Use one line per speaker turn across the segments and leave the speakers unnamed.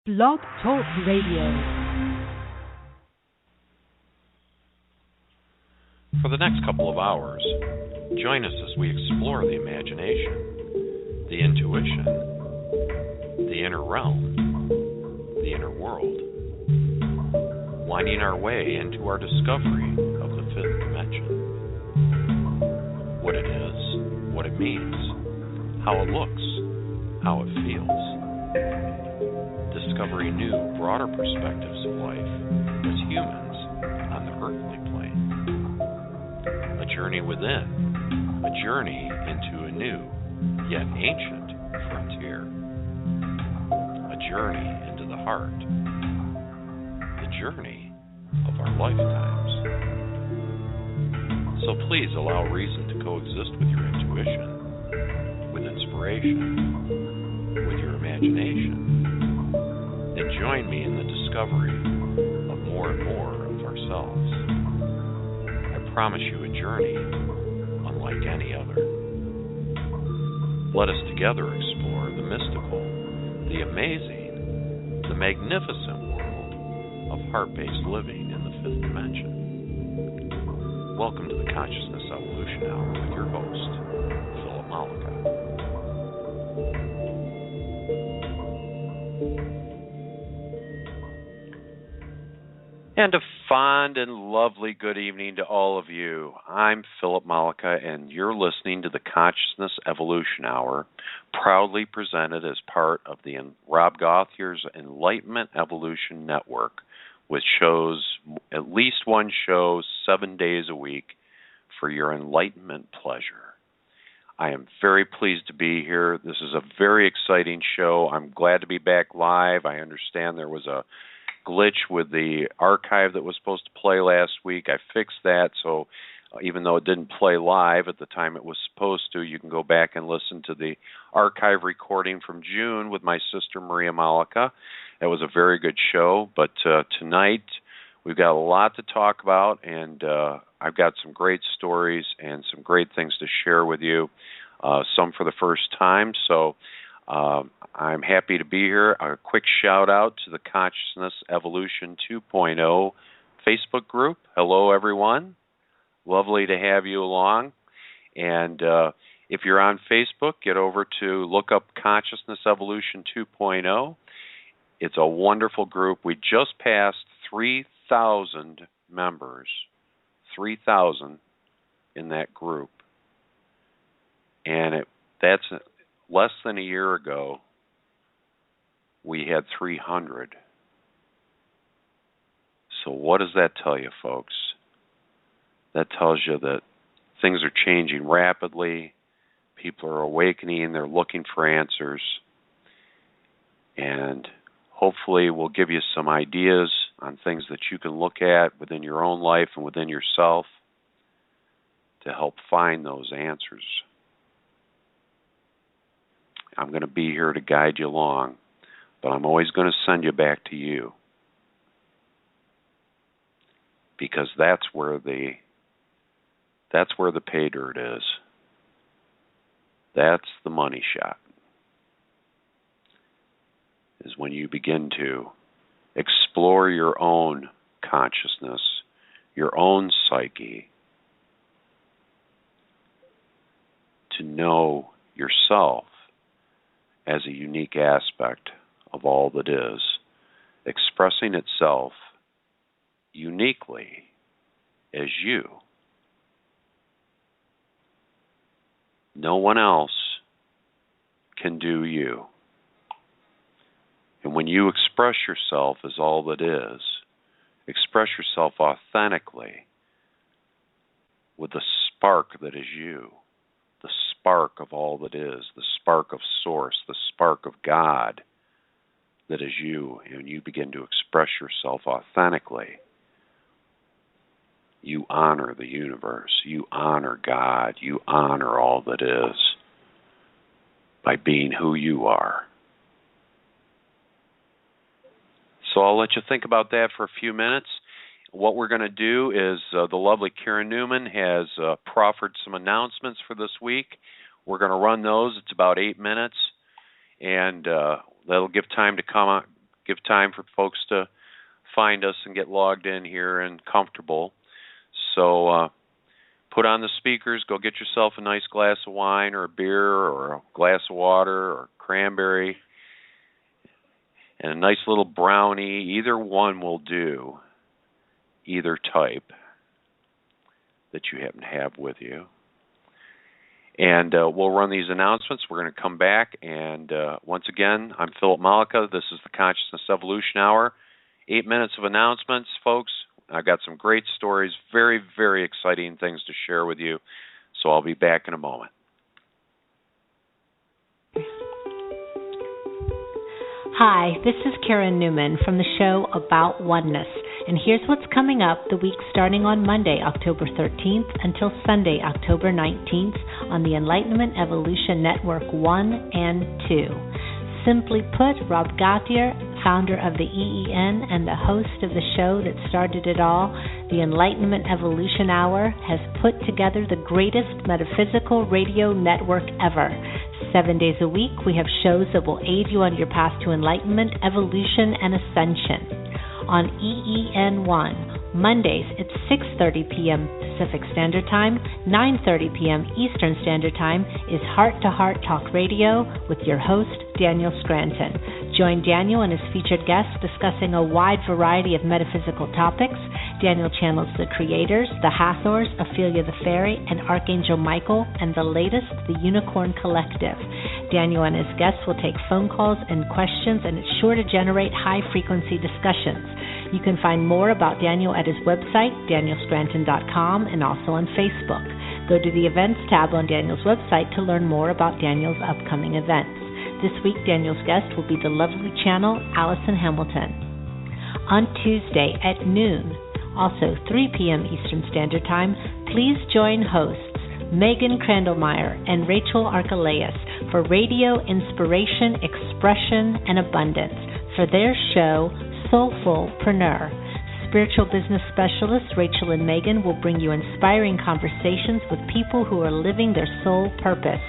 Blog Talk Radio.
For the next couple of hours, join us as we explore the imagination, the intuition, the inner realm, the inner world, winding our way into our discovery of the fifth dimension. What it is, what it means, how it looks, how it feels. Discovering new, broader perspectives of life as humans on the earthly plane. A journey within, a journey into a new, yet ancient frontier. A journey into the heart. The journey of our lifetimes. So please allow reason to coexist with your intuition, with inspiration, with your imagination. And join me in the discovery of more and more of ourselves. I promise you a journey unlike any other. Let us together explore the mystical, the amazing, the magnificent world of heart-based living in the fifth dimension. Welcome to the Consciousness Evolution Hour with your host, Philip Mollica. And a fond and lovely good evening to all of you. I'm Philip Mollica, and you're listening to the Consciousness Evolution Hour, proudly presented as part of the Rob Gauthier's ENlightenment Evolution Network, which shows at least one show 7 days a week for your enlightenment pleasure. I am very pleased to be here. This is a very exciting show. I'm glad to be back live. I understand there was a glitch with the archive that was supposed to play last week. I fixed that, so even though it didn't play live at the time it was supposed to, you can go back and listen to the archive recording from June with my sister Maria Mollica. It was a very good show, but tonight we've got a lot to talk about, and I've got some great stories and some great things to share with you, some for the first time, so I'm happy to be here. A quick shout out to the Consciousness Evolution 2.0 Facebook group. Hello, everyone. Lovely to have you along. And if you're on Facebook, get over to look up Consciousness Evolution 2.0. It's a wonderful group. We just passed 3,000 members. 3,000 in that group. And that's less than a year ago, we had 300. So what does that tell you, folks? That tells you that things are changing rapidly. People are awakening. They're looking for answers. And hopefully we'll give you some ideas on things that you can look at within your own life and within yourself to help find those answers. I'm going to be here to guide you along, but I'm always going to send you back to you, because that's where the pay dirt is. That's the money shot. Is when you begin to explore your own consciousness, your own psyche, to know yourself as a unique aspect of all that is, expressing itself uniquely as you. No one else can do you. And when you express yourself as all that is, express yourself authentically with the spark that is you. The spark of all that is, the spark of Source, the spark of God that is you, and you begin to express yourself authentically, you honor the universe, you honor God, you honor all that is by being who you are. So I'll let you think about that for a few minutes. What we're going to do is the lovely Karen Newman has proffered some announcements for this week. We're going to run those. It's about 8 minutes, and that'll give time to give time for folks to find us and get logged in here and comfortable. So put on the speakers, go get yourself a nice glass of wine or a beer or a glass of water or cranberry and a nice little brownie. Either one will do, either type that you happen to have with you. And we'll run these announcements. We're going to come back. And once again, I'm Philip Mollica. This is the Consciousness Evolution Hour. 8 minutes of announcements, folks. I've got some great stories, very, very exciting things to share with you. So I'll be back in a moment.
Hi, this is Karen Newman from the show About Oneness. And here's what's coming up the week starting on Monday, October 13th until Sunday, October 19th on the Enlightenment Evolution Network 1 and 2. Simply put, Rob Gautier, founder of the EEN and the host of the show that started it all, the Enlightenment Evolution Hour, has put together the greatest metaphysical radio network ever. 7 days a week, we have shows that will aid you on your path to enlightenment, evolution, and ascension. On EEN1, Mondays at 6:30 p.m. Pacific Standard Time, 9:30 p.m. Eastern Standard Time is Heart to Heart Talk Radio with your host, Daniel Scranton. Join Daniel and his featured guests discussing a wide variety of metaphysical topics. Daniel channels the Creators, the Hathors, Ophelia the Fairy, and Archangel Michael, and the latest, the Unicorn Collective. Daniel and his guests will take phone calls and questions, and it's sure to generate high-frequency discussions. You can find more about Daniel at his website, danielscranton.com, and also on Facebook. Go to the Events tab on Daniel's website to learn more about Daniel's upcoming events. This week, Daniel's guest will be the lovely channel Allison Hamilton. On Tuesday at noon, also 3 p.m. Eastern Standard Time, please join hosts Megan Crandallmeyer and Rachel Archelaus for Radio Inspiration, Expression, and Abundance for their show Soulfulpreneur. Spiritual business specialists Rachel and Megan will bring you inspiring conversations with people who are living their soul purpose.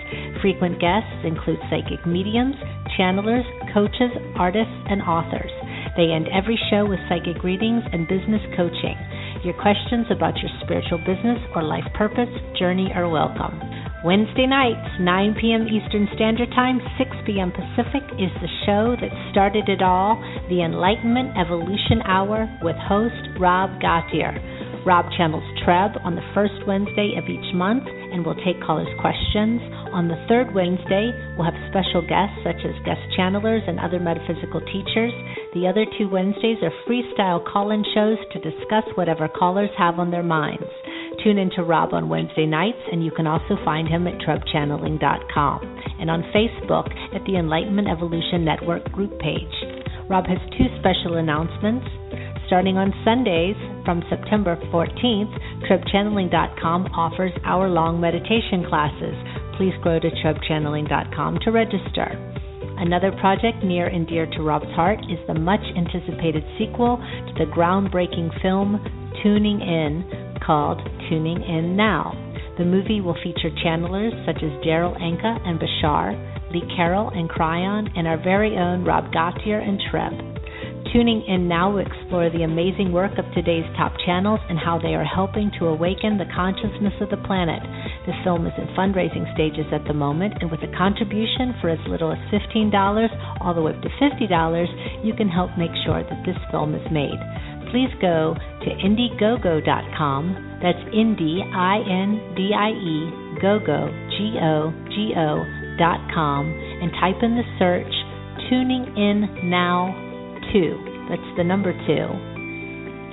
Frequent guests include psychic mediums, channelers, coaches, artists, and authors. They end every show with psychic readings and business coaching. Your questions about your spiritual business or life purpose journey are welcome. Wednesday nights, 9 p.m. Eastern Standard Time, 6 p.m. Pacific, is the show that started it all, the Enlightenment Evolution Hour with host Rob Gautier. Rob channels Treb on the first Wednesday of each month and will take callers' questions. On the third Wednesday, we'll have special guests such as guest channelers and other metaphysical teachers. The other 2 Wednesdays are freestyle call-in shows to discuss whatever callers have on their minds. Tune in to Rob on Wednesday nights, and you can also find him at TrebChanneling.com and on Facebook at the Enlightenment Evolution Network group page. Rob has 2 special announcements. Starting on Sundays from September 14th, TrebChanneling.com offers hour-long meditation classes. Please go to TrebChanneling.com to register. Another project near and dear to Rob's heart is the much-anticipated sequel to the groundbreaking film Tuning In, called Tuning In Now. The movie will feature channelers such as Daryl Anka and Bashar, Lee Carroll and Cryon, and our very own Rob Gautier and Treb. Tuning In Now will explore the amazing work of today's top channels and how they are helping to awaken the consciousness of the planet. The film is in fundraising stages at the moment, and with a contribution for as little as $15 all the way up to $50, you can help make sure that this film is made. Please go to Indiegogo.com, that's Indie, I-N-D-I-E, Gogo, G-O-G-O.com, and type in the search Tuning In Now 2. That's the number 2.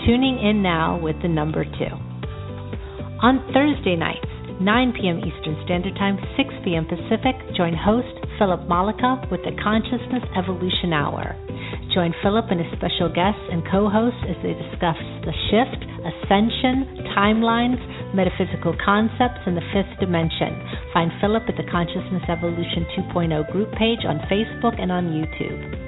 Tuning In Now with the number 2. On Thursday nights, 9 p.m. Eastern Standard Time, 6 p.m. Pacific, join host Philip Mollica with the Consciousness Evolution Hour. Join Philip and his special guests and co-hosts as they discuss the shift, ascension, timelines, metaphysical concepts, and the 5th dimension. Find Philip at the Consciousness Evolution 2.0 group page on Facebook and on YouTube.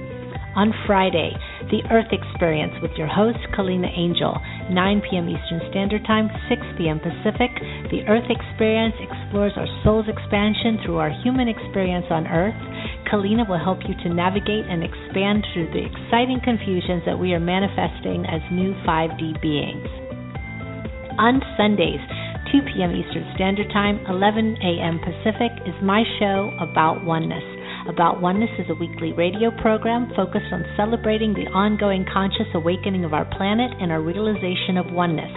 On Friday, The Earth Experience with your host, Kalina Angel, 9 p.m. Eastern Standard Time, 6 p.m. Pacific. The Earth Experience explores our soul's expansion through our human experience on Earth. Kalina will help you to navigate and expand through the exciting confusions that we are manifesting as new 5D beings. On Sundays, 2 p.m. Eastern Standard Time, 11 a.m. Pacific, is my show About Oneness. About Oneness is a weekly radio program focused on celebrating the ongoing conscious awakening of our planet and our realization of oneness.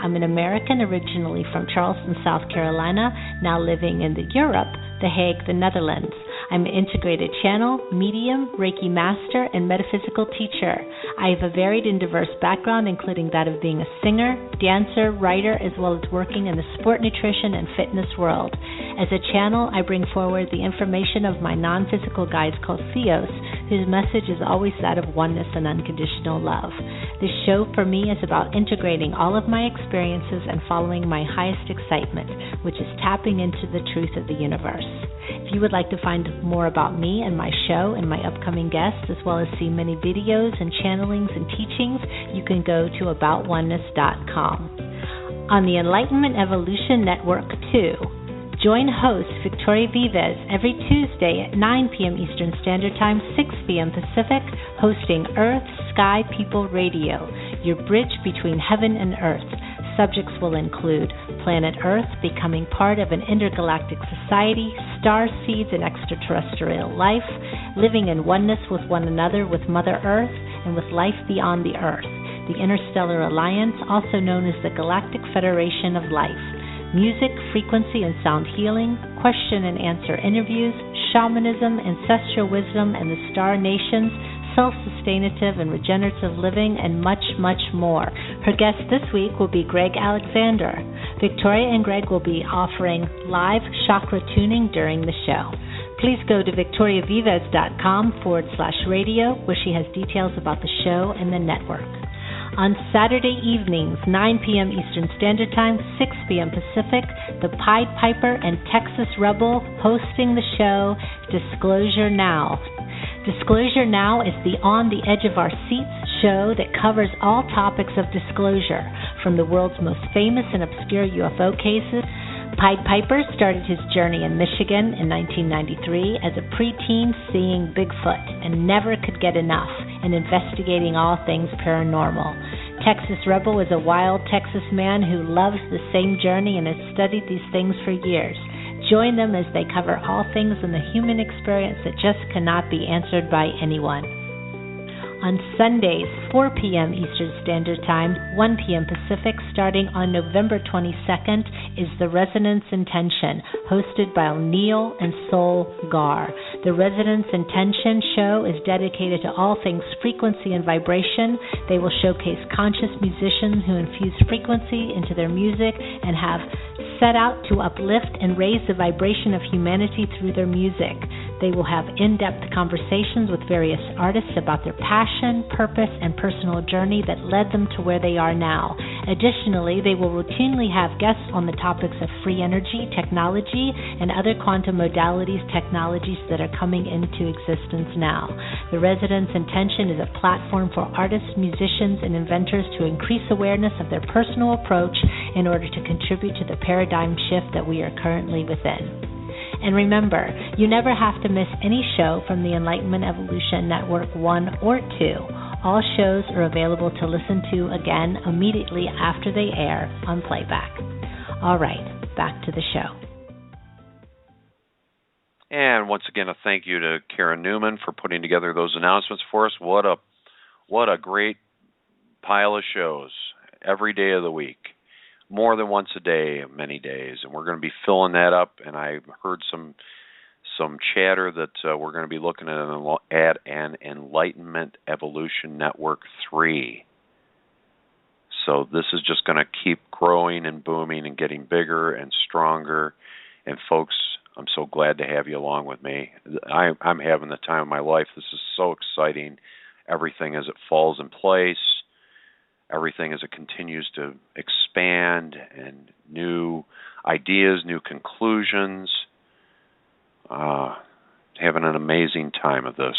I'm an American originally from Charleston, South Carolina, now living in Europe, The Hague, the Netherlands. I'm an integrated channel, medium, Reiki master, and metaphysical teacher. I have a varied and diverse background, including that of being a singer, dancer, writer, as well as working in the sport, nutrition, and fitness world. As a channel, I bring forward the information of my non-physical guides called Theos, whose message is always that of oneness and unconditional love. This show for me is about integrating all of my experiences and following my highest excitement, which is tapping into the truth of the universe. If you would like to find more about me and my show and my upcoming guests, as well as see many videos and channelings and teachings, you can go to aboutoneness.com. On the Enlightenment Evolution Network, too, join host Victoria Vives every Tuesday at 9 p.m. Eastern Standard Time, 6 p.m. Pacific, hosting Earth Sky People Radio, your bridge between heaven and earth. Subjects will include planet Earth, becoming part of an intergalactic society, star seeds and extraterrestrial life, living in oneness with one another with Mother Earth and with life beyond the Earth, the Interstellar Alliance, also known as the Galactic Federation of Life, music, frequency and sound healing, question and answer interviews, shamanism, ancestral wisdom and the star nations, self-sustainative and regenerative living, and much, much more. Her guest this week will be Greg Alexander. Victoria and Greg will be offering live chakra tuning during the show. Please go to victoriavives.com/radio, where she has details about the show and the network. On Saturday evenings, 9 p.m. Eastern Standard Time, 6 p.m. Pacific, the Pied Piper and Texas Rebel hosting the show Disclosure Now. Disclosure Now is the On the Edge of Our Seats show that covers all topics of disclosure, from the world's most famous and obscure UFO cases. Pied Piper started his journey in Michigan in 1993 as a preteen seeing Bigfoot and never could get enough and investigating all things paranormal. Texas Rebel is a wild Texas man who loves the same journey and has studied these things for years. Join them as they cover all things in the human experience that just cannot be answered by anyone. On Sundays, 4 p.m. Eastern Standard Time, 1 p.m. Pacific, starting on November 22nd, is The Resonance Intention, hosted by Neil and Sol Gar. The Resonance Intention show is dedicated to all things frequency and vibration. They will showcase conscious musicians who infuse frequency into their music and have set out to uplift and raise the vibration of humanity through their music. They will have in-depth conversations with various artists about their passion, purpose, and personal journey that led them to where they are now. Additionally, they will routinely have guests on the topics of free energy, technology, and other quantum modalities, technologies that are coming into existence now. The Resonance Intention is a platform for artists, musicians, and inventors to increase awareness of their personal approach in order to contribute to the paradigm shift that we are currently within. And remember, you never have to miss any show from the Enlightenment Evolution Network 1 or 2. All shows are available to listen to again immediately after they air on playback. All right, back to the show.
And once again, a thank you to Karen Newman for putting together those announcements for us. What a great pile of shows every day of the week. More than once a day, many days, and we're going to be filling that up. And I heard some chatter that we're going to be looking at an Enlightenment Evolution Network 3. So this is just going to keep growing and booming and getting bigger and stronger. And folks, I'm so glad to have you along with me. I'm having the time of my life. This is so exciting. Everything as it falls in place. Everything as it continues to expand and new ideas, new conclusions. Having an amazing time of this.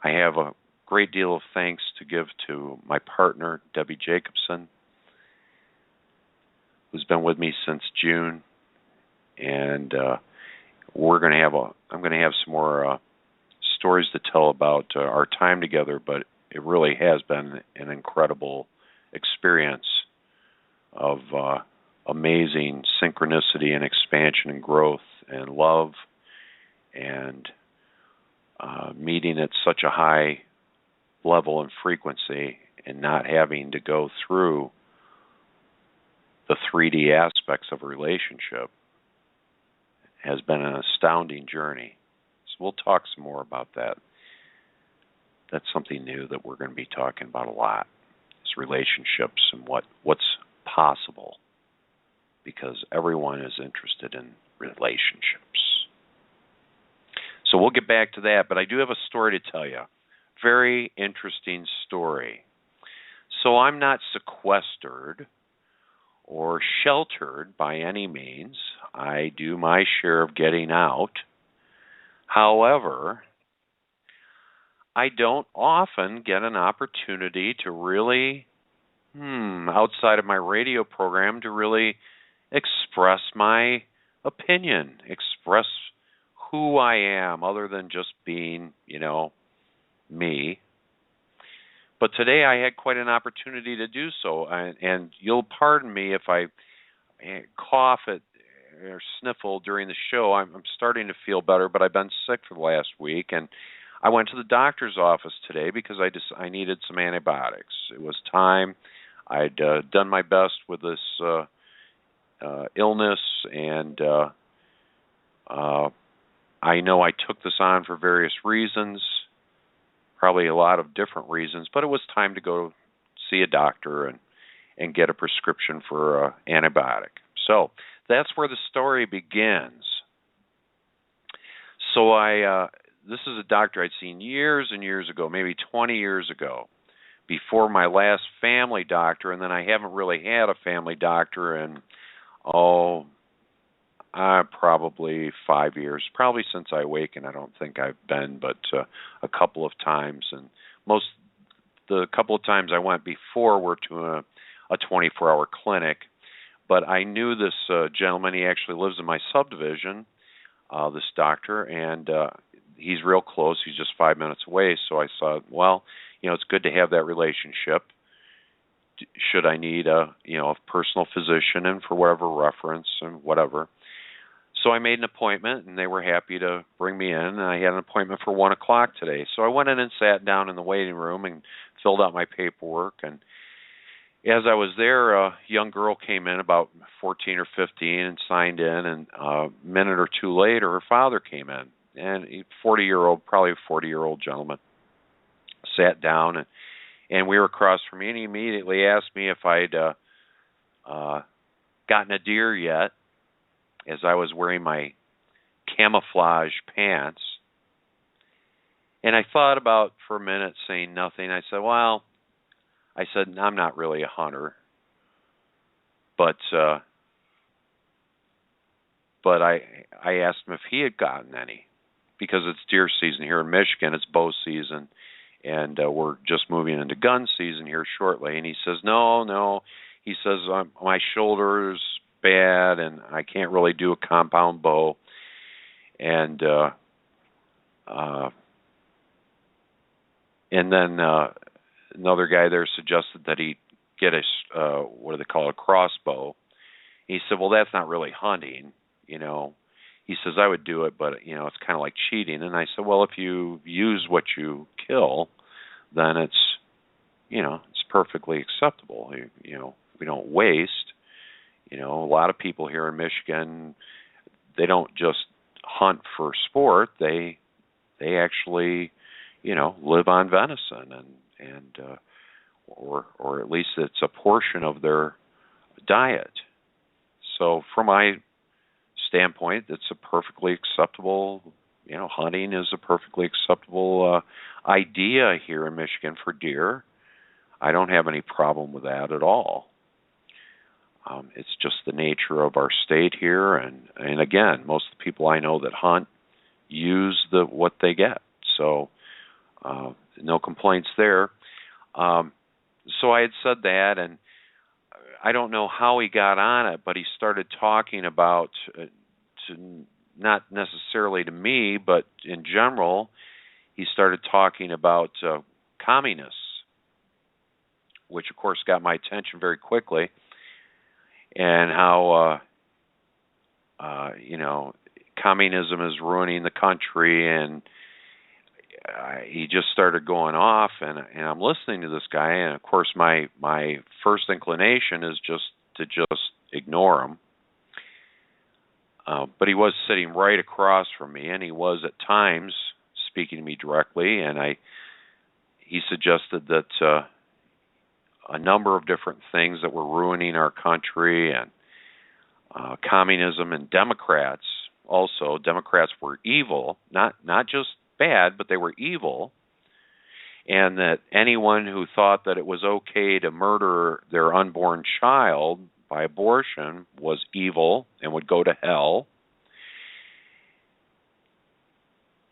I have a great deal of thanks to give to my partner, Debbie Jacobson, who's been with me since June. And I'm going to have some more stories to tell about our time together, but it really has been an incredible experience of amazing synchronicity and expansion and growth and love, and meeting at such a high level and frequency and not having to go through the 3D aspects of a relationship has been an astounding journey. So we'll talk some more about that. That's something new that we're going to be talking about a lot, is relationships and what's possible, because everyone is interested in relationships. So we'll get back to that, but I do have a story to tell you. Very interesting story. So I'm not sequestered or sheltered by any means. I do my share of getting out. However, I don't often get an opportunity to really, outside of my radio program, to really express my opinion, express who I am, other than just being, me. But today I had quite an opportunity to do so, and you'll pardon me if I cough or sniffle during the show. I'm starting to feel better, but I've been sick for the last week, and I went to the doctor's office today because I needed some antibiotics. It was time. I'd done my best with this illness, and I know I took this on for various reasons, probably a lot of different reasons, but it was time to go see a doctor and get a prescription for antibiotic. So that's where the story begins. So this is a doctor I'd seen years and years ago, maybe 20 years ago, before my last family doctor, and then I haven't really had a family doctor in, probably 5 years. Probably since I awakened, I don't think I've been, but a couple of times. And the couple of times I went before were to a 24-hour clinic. But I knew this gentleman. He actually lives in my subdivision, this doctor, and he's real close. He's just 5 minutes away. So I thought, well, it's good to have that relationship. Should I need a personal physician and for whatever reference and whatever. So I made an appointment, and they were happy to bring me in, and I had an appointment for 1 o'clock today. So I went in and sat down in the waiting room and filled out my paperwork. And as I was there, a young girl came in, about 14 or 15, and signed in, and a minute or two later, her father came in, and probably a 40-year-old gentleman, sat down, and we were across from me, and he immediately asked me if I'd gotten a deer yet, as I was wearing my camouflage pants. And I thought about for a minute saying nothing. I said, I'm not really a hunter. But I asked him if he had gotten any, because it's deer season here in Michigan. It's bow season, and we're just moving into gun season here shortly. And he says, no. He says, my shoulder's bad, and I can't really do a compound bow. And then another guy there suggested that he get a crossbow. He said, well, that's not really hunting, He says, I would do it, but, it's kind of like cheating. And I said, well, if you use what you kill, then it's perfectly acceptable. We don't waste. A lot of people here in Michigan, they don't just hunt for sport. They actually, live on venison, and or at least it's a portion of their diet. So from my standpoint, it's a perfectly acceptable, hunting is a perfectly acceptable idea here in Michigan for deer. I don't have any problem with that at all. It's just the nature of our state here, and again, most of the people I know that hunt use what they get. So no complaints there. So I had said that, and I don't know how he got on it, but he started talking about not necessarily to me, but in general, he started talking about communists, which of course got my attention very quickly, and how communism is ruining the country, and he just started going off, and I'm listening to this guy, and of course my first inclination is just ignore him. But he was sitting right across from me, and he was at times speaking to me directly, and he suggested that a number of different things that were ruining our country, and communism, and Democrats also. Democrats were evil, not just bad, but they were evil, and that anyone who thought that it was okay to murder their unborn child by abortion was evil and would go to hell.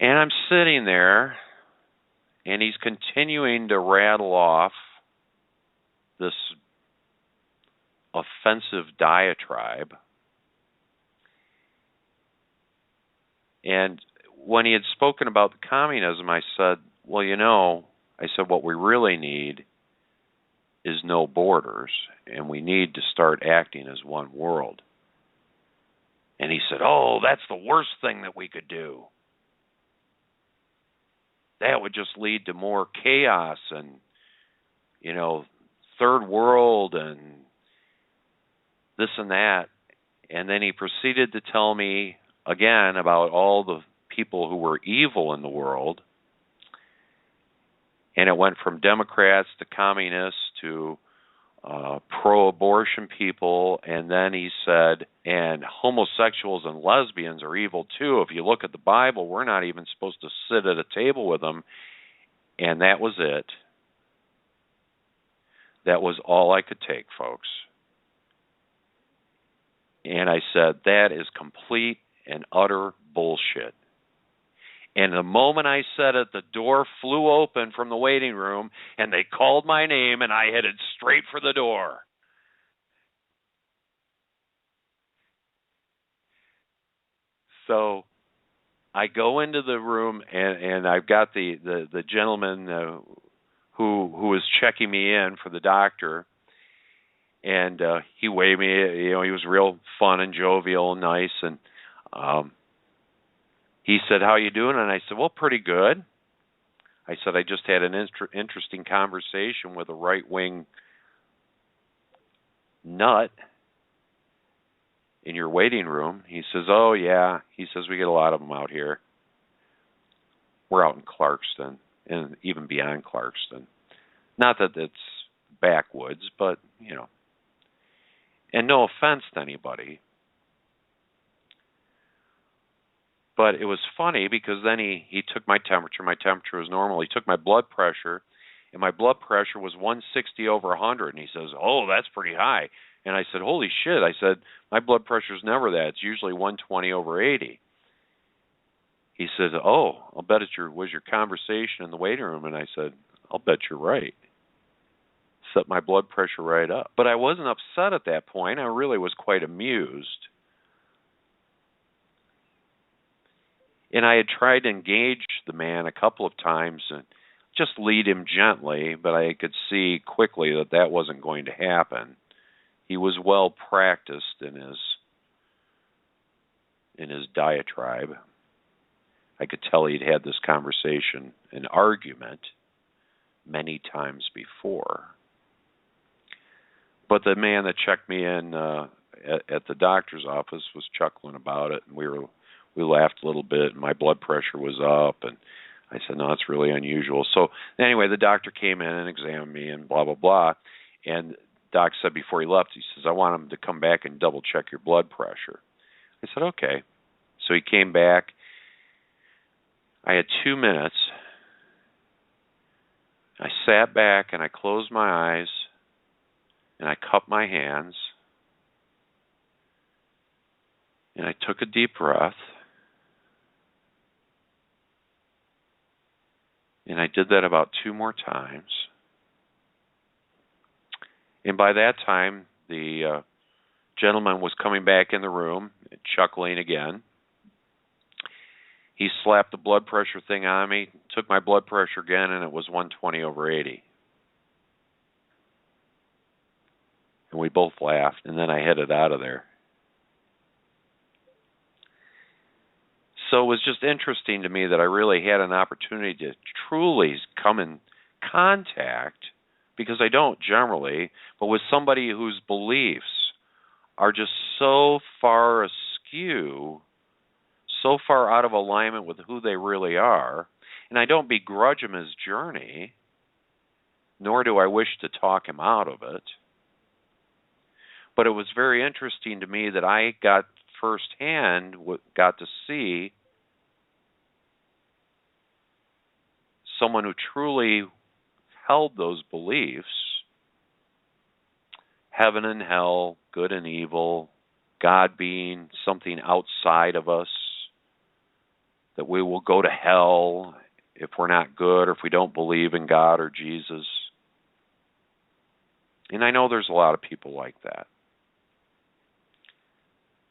And I'm sitting there, and he's continuing to rattle off this offensive diatribe. And when he had spoken about the communism, I said, well, what we really need is no borders, and we need to start acting as one world. And he said, oh, that's the worst thing that we could do. That would just lead to more chaos and, third world and this and that. And then he proceeded to tell me again about all the people who were evil in the world. And it went from Democrats to communists to pro-abortion people. And then he said, and homosexuals and lesbians are evil too. If you look at the Bible, we're not even supposed to sit at a table with them. And that was it. That was all I could take, folks. And I said, that is complete and utter bullshit. And the moment I said it, the door flew open from the waiting room, and they called my name, and I headed straight for the door. So I go into the room, and I've got the gentleman who was checking me in for the doctor, and he waved me. He was real fun and jovial and nice, and he said, how you doing? And I said, well, pretty good. I said, I just had an interesting conversation with a right-wing nut in your waiting room. He says, oh, yeah. He says, we get a lot of them out here. We're out in Clarkston, and even beyond Clarkston. Not that it's backwoods, but, and no offense to anybody. But it was funny because then he took my temperature. My temperature was normal. He took my blood pressure, and my blood pressure was 160 over 100. And he says, oh, that's pretty high. And I said, holy shit. I said, my blood pressure is never that. It's usually 120 over 80. He said, oh, I'll bet it was your conversation in the waiting room. And I said, I'll bet you're right. Set my blood pressure right up. But I wasn't upset at that point. I really was quite amused. And I had tried to engage the man a couple of times and just lead him gently, but I could see quickly that wasn't going to happen. He was well practiced in his diatribe. I could tell he'd had this conversation, an argument, many times before. But the man that checked me in at the doctor's office was chuckling about it, and we laughed a little bit, and my blood pressure was up, and I said, no, it's really unusual. So anyway, the doctor came in and examined me and blah, blah, blah. And Doc said before he left, he says, I want him to come back and double check your blood pressure. I said, okay. So he came back. I had 2 minutes. I sat back and I closed my eyes and I cupped my hands and I took a deep breath. And I did that about 2 more times. And by that time, the gentleman was coming back in the room, chuckling again. He slapped the blood pressure thing on me, took my blood pressure again, and it was 120/80. And we both laughed, and then I headed out of there. So it was just interesting to me that I really had an opportunity to truly come in contact, because I don't generally, but with somebody whose beliefs are just so far askew, so far out of alignment with who they really are. And I don't begrudge him his journey, nor do I wish to talk him out of it. But it was very interesting to me that I got firsthand, got to see someone who truly held those beliefs, heaven and hell, good and evil, God being something outside of us, that we will go to hell if we're not good or if we don't believe in God or Jesus. And I know there's a lot of people like that.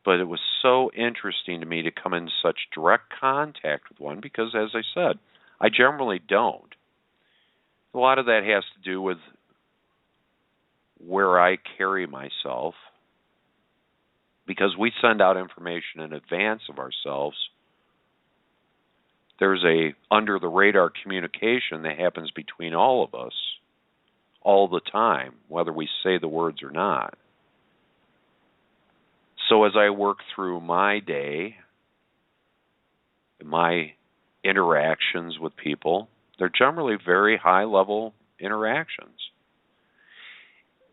But it was so interesting to me to come in such direct contact with one because, as I said, I generally don't. A lot of that has to do with where I carry myself, because we send out information in advance of ourselves. There's a under-the-radar communication that happens between all of us all the time, whether we say the words or not. So as I work through my day, my interactions with people, they're generally very high-level interactions.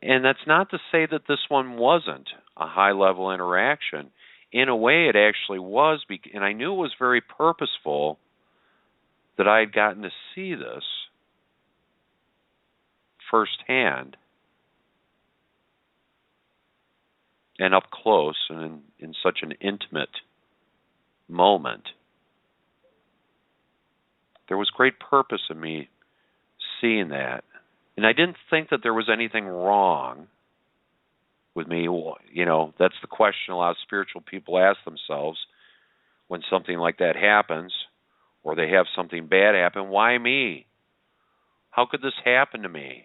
And that's not to say that this one wasn't a high-level interaction. In a way, it actually was, and I knew it was very purposeful that I had gotten to see this firsthand and up close and in such an intimate moment. There was great purpose in me seeing that. And I didn't think that there was anything wrong with me. You know, that's the question a lot of spiritual people ask themselves when something like that happens, or they have something bad happen. Why me? How could this happen to me?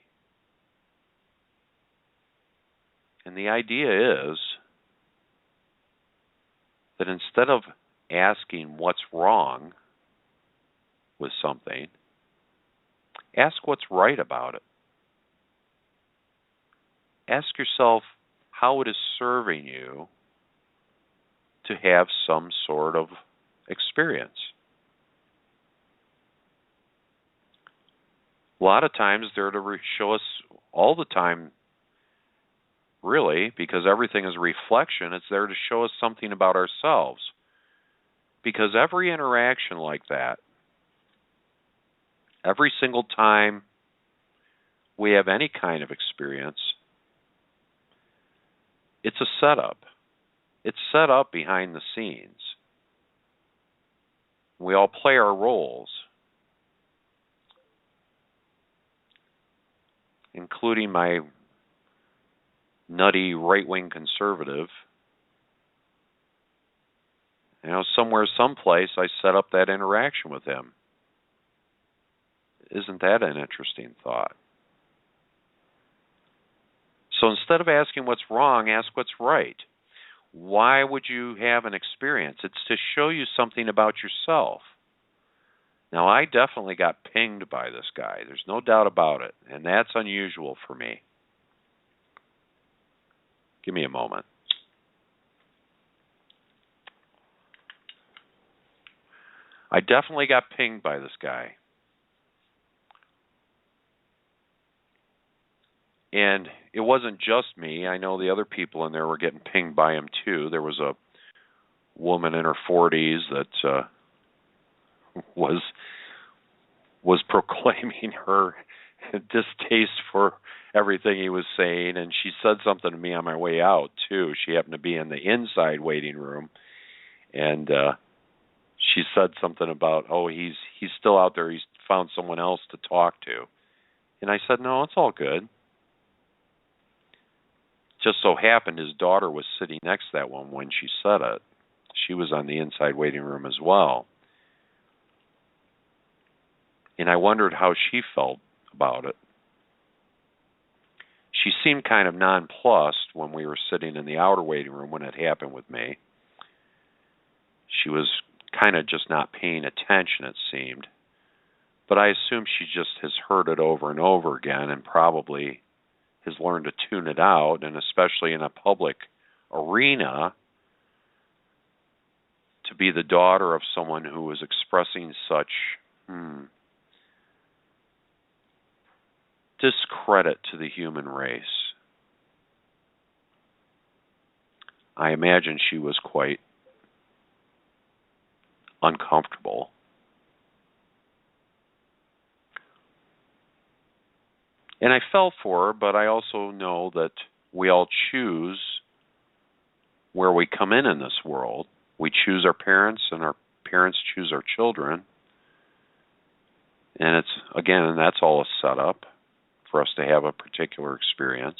And the idea is that instead of asking what's wrong with something, ask what's right about it. Ask yourself how it is serving you to have some sort of experience. A lot of times they're to show us all the time, really, because everything is a reflection. It's there to show us something about ourselves. Because every interaction like that, every single time we have any kind of experience, it's a setup. It's set up behind the scenes. We all play our roles, including my nutty right-wing conservative. You know, somewhere, someplace, I set up that interaction with him. Isn't that an interesting thought? So instead of asking what's wrong, ask what's right. Why would you have an experience? It's to show you something about yourself. Now, I definitely got pinged by this guy. There's no doubt about it. And that's unusual for me. Give me a moment. I definitely got pinged by this guy. And it wasn't just me. I know the other people in there were getting pinged by him too. There was a woman in her 40s that was proclaiming her distaste for everything he was saying, and she said something to me on my way out too. She happened to be in the inside waiting room, and she said something about, oh, he's still out there. He's found someone else to talk to. And I said, no, it's all good. Just so happened his daughter was sitting next to that one when she said it. She was on the inside waiting room as well. And I wondered how she felt about it. She seemed kind of nonplussed when we were sitting in the outer waiting room when it happened with me. She was kind of just not paying attention, it seemed. But I assume she just has heard it over and over again and probably has learned to tune it out, and especially in a public arena, to be the daughter of someone who is expressing such discredit to the human race. I imagine she was quite uncomfortable. And I felt for her, but I also know that we all choose where we come in this world. We choose our parents, and our parents choose our children. And that's all a setup for us to have a particular experience.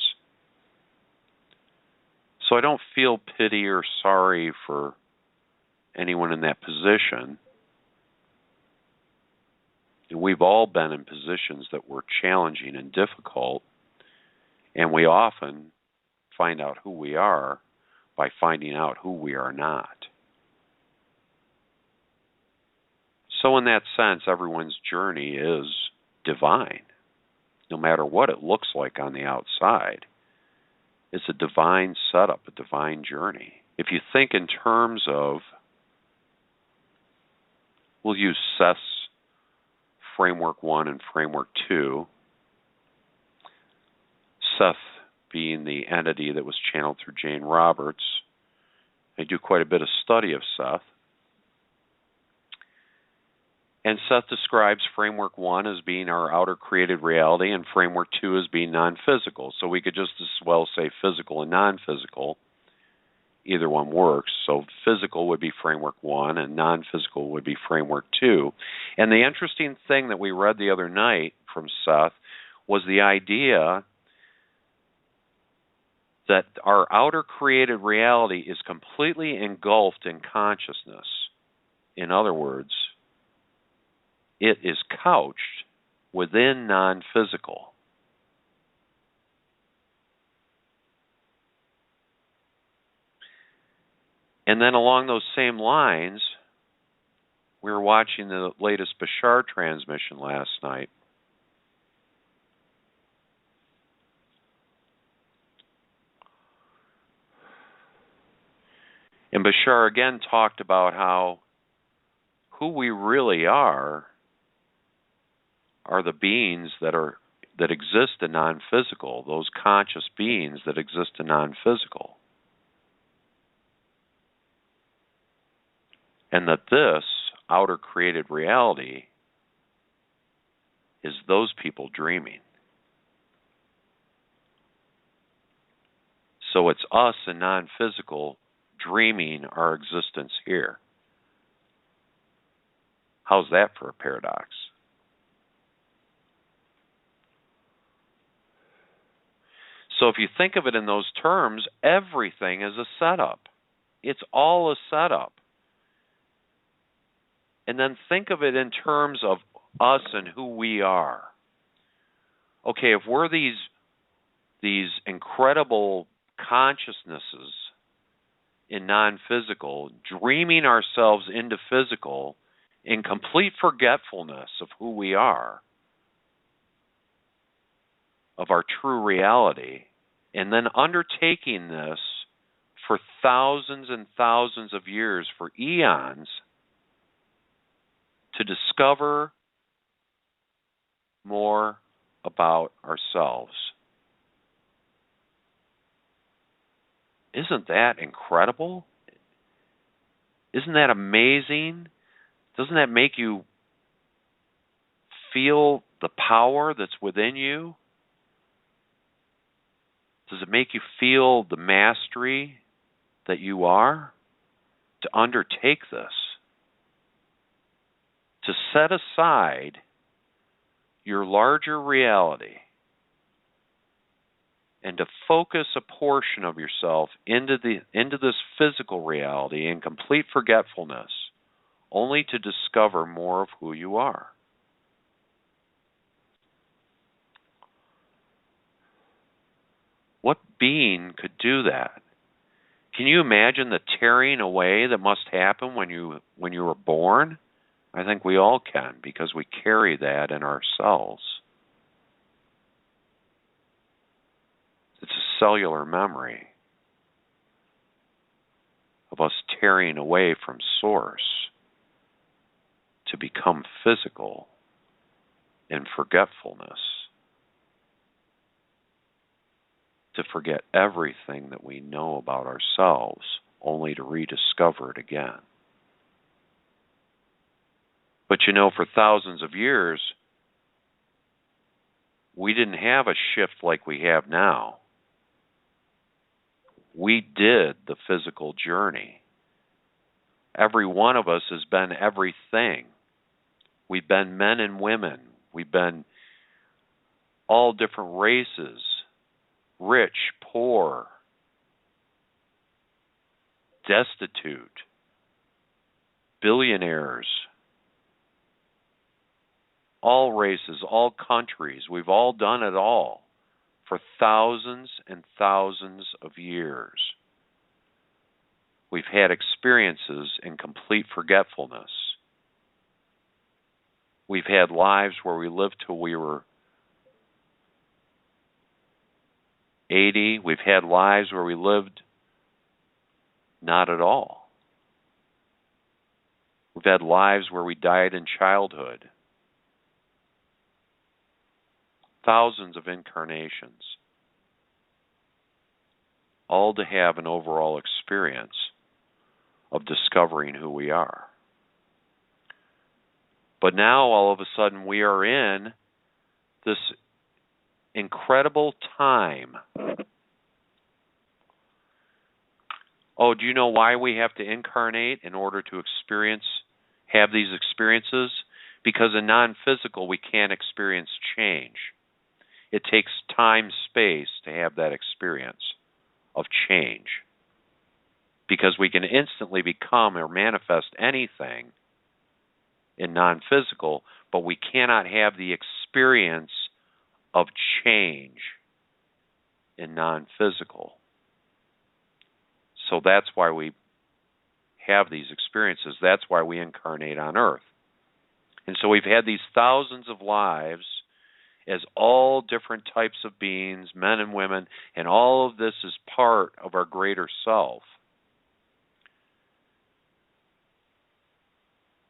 So I don't feel pity or sorry for anyone in that position. We've all been in positions that were challenging and difficult, and we often find out who we are by finding out who we are not. So in that sense, everyone's journey is divine, no matter what it looks like on the outside. It's a divine setup, a divine journey. If you think in terms of, we'll use Seth's Framework 1 and Framework 2, Seth being the entity that was channeled through Jane Roberts. I do quite a bit of study of Seth. And Seth describes Framework 1 as being our outer created reality and Framework 2 as being non-physical. So we could just as well say physical and non-physical. Either one works. So physical would be Framework 1 and non-physical would be Framework 2. And the interesting thing that we read the other night from Seth was the idea that our outer created reality is completely engulfed in consciousness. In other words, it is couched within non-physical. And then along those same lines, we were watching the latest Bashar transmission last night. And Bashar again talked about how who we really are the beings that exist in non-physical, those conscious beings that exist in non-physical. And that this outer created reality is those people dreaming. So it's us in non-physical dreaming our existence here. How's that for a paradox? So if you think of it in those terms, everything is a setup. It's all a setup. And then think of it in terms of us and who we are. Okay, if we're these incredible consciousnesses in non-physical, dreaming ourselves into physical in complete forgetfulness of who we are, of our true reality, and then undertaking this for thousands and thousands of years, for eons, to discover more about ourselves. Isn't that incredible? Isn't that amazing? Doesn't that make you feel the power that's within you? Does it make you feel the mastery that you are to undertake this? To set aside your larger reality and to focus a portion of yourself into this physical reality in complete forgetfulness, only to discover more of who you are. What being could do that? Can you imagine the tearing away that must happen when you were born? I think we all can, because we carry that in ourselves. It's a cellular memory of us tearing away from Source to become physical in forgetfulness, to forget everything that we know about ourselves, only to rediscover it again. But you know, for thousands of years, we didn't have a shift like we have now. We did the physical journey. Every one of us has been everything. We've been men and women. We've been all different races, rich, poor, destitute, billionaires, all races, all countries. We've all done it all for thousands and thousands of years. We've had experiences in complete forgetfulness. We've had lives where we lived till we were 80. We've had lives where we lived not at all. We've had lives where we died in childhood. Thousands of incarnations, all to have an overall experience of discovering who we are. But now, all of a sudden, we are in this incredible time. Oh, do you know why we have to incarnate in order to have these experiences? Because in non-physical, we can't experience change. It takes time, space to have that experience of change. Because we can instantly become or manifest anything in non-physical, but we cannot have the experience of change in non-physical. So that's why we have these experiences. That's why we incarnate on Earth. And so we've had these thousands of lives as all different types of beings, men and women, and all of this is part of our greater self.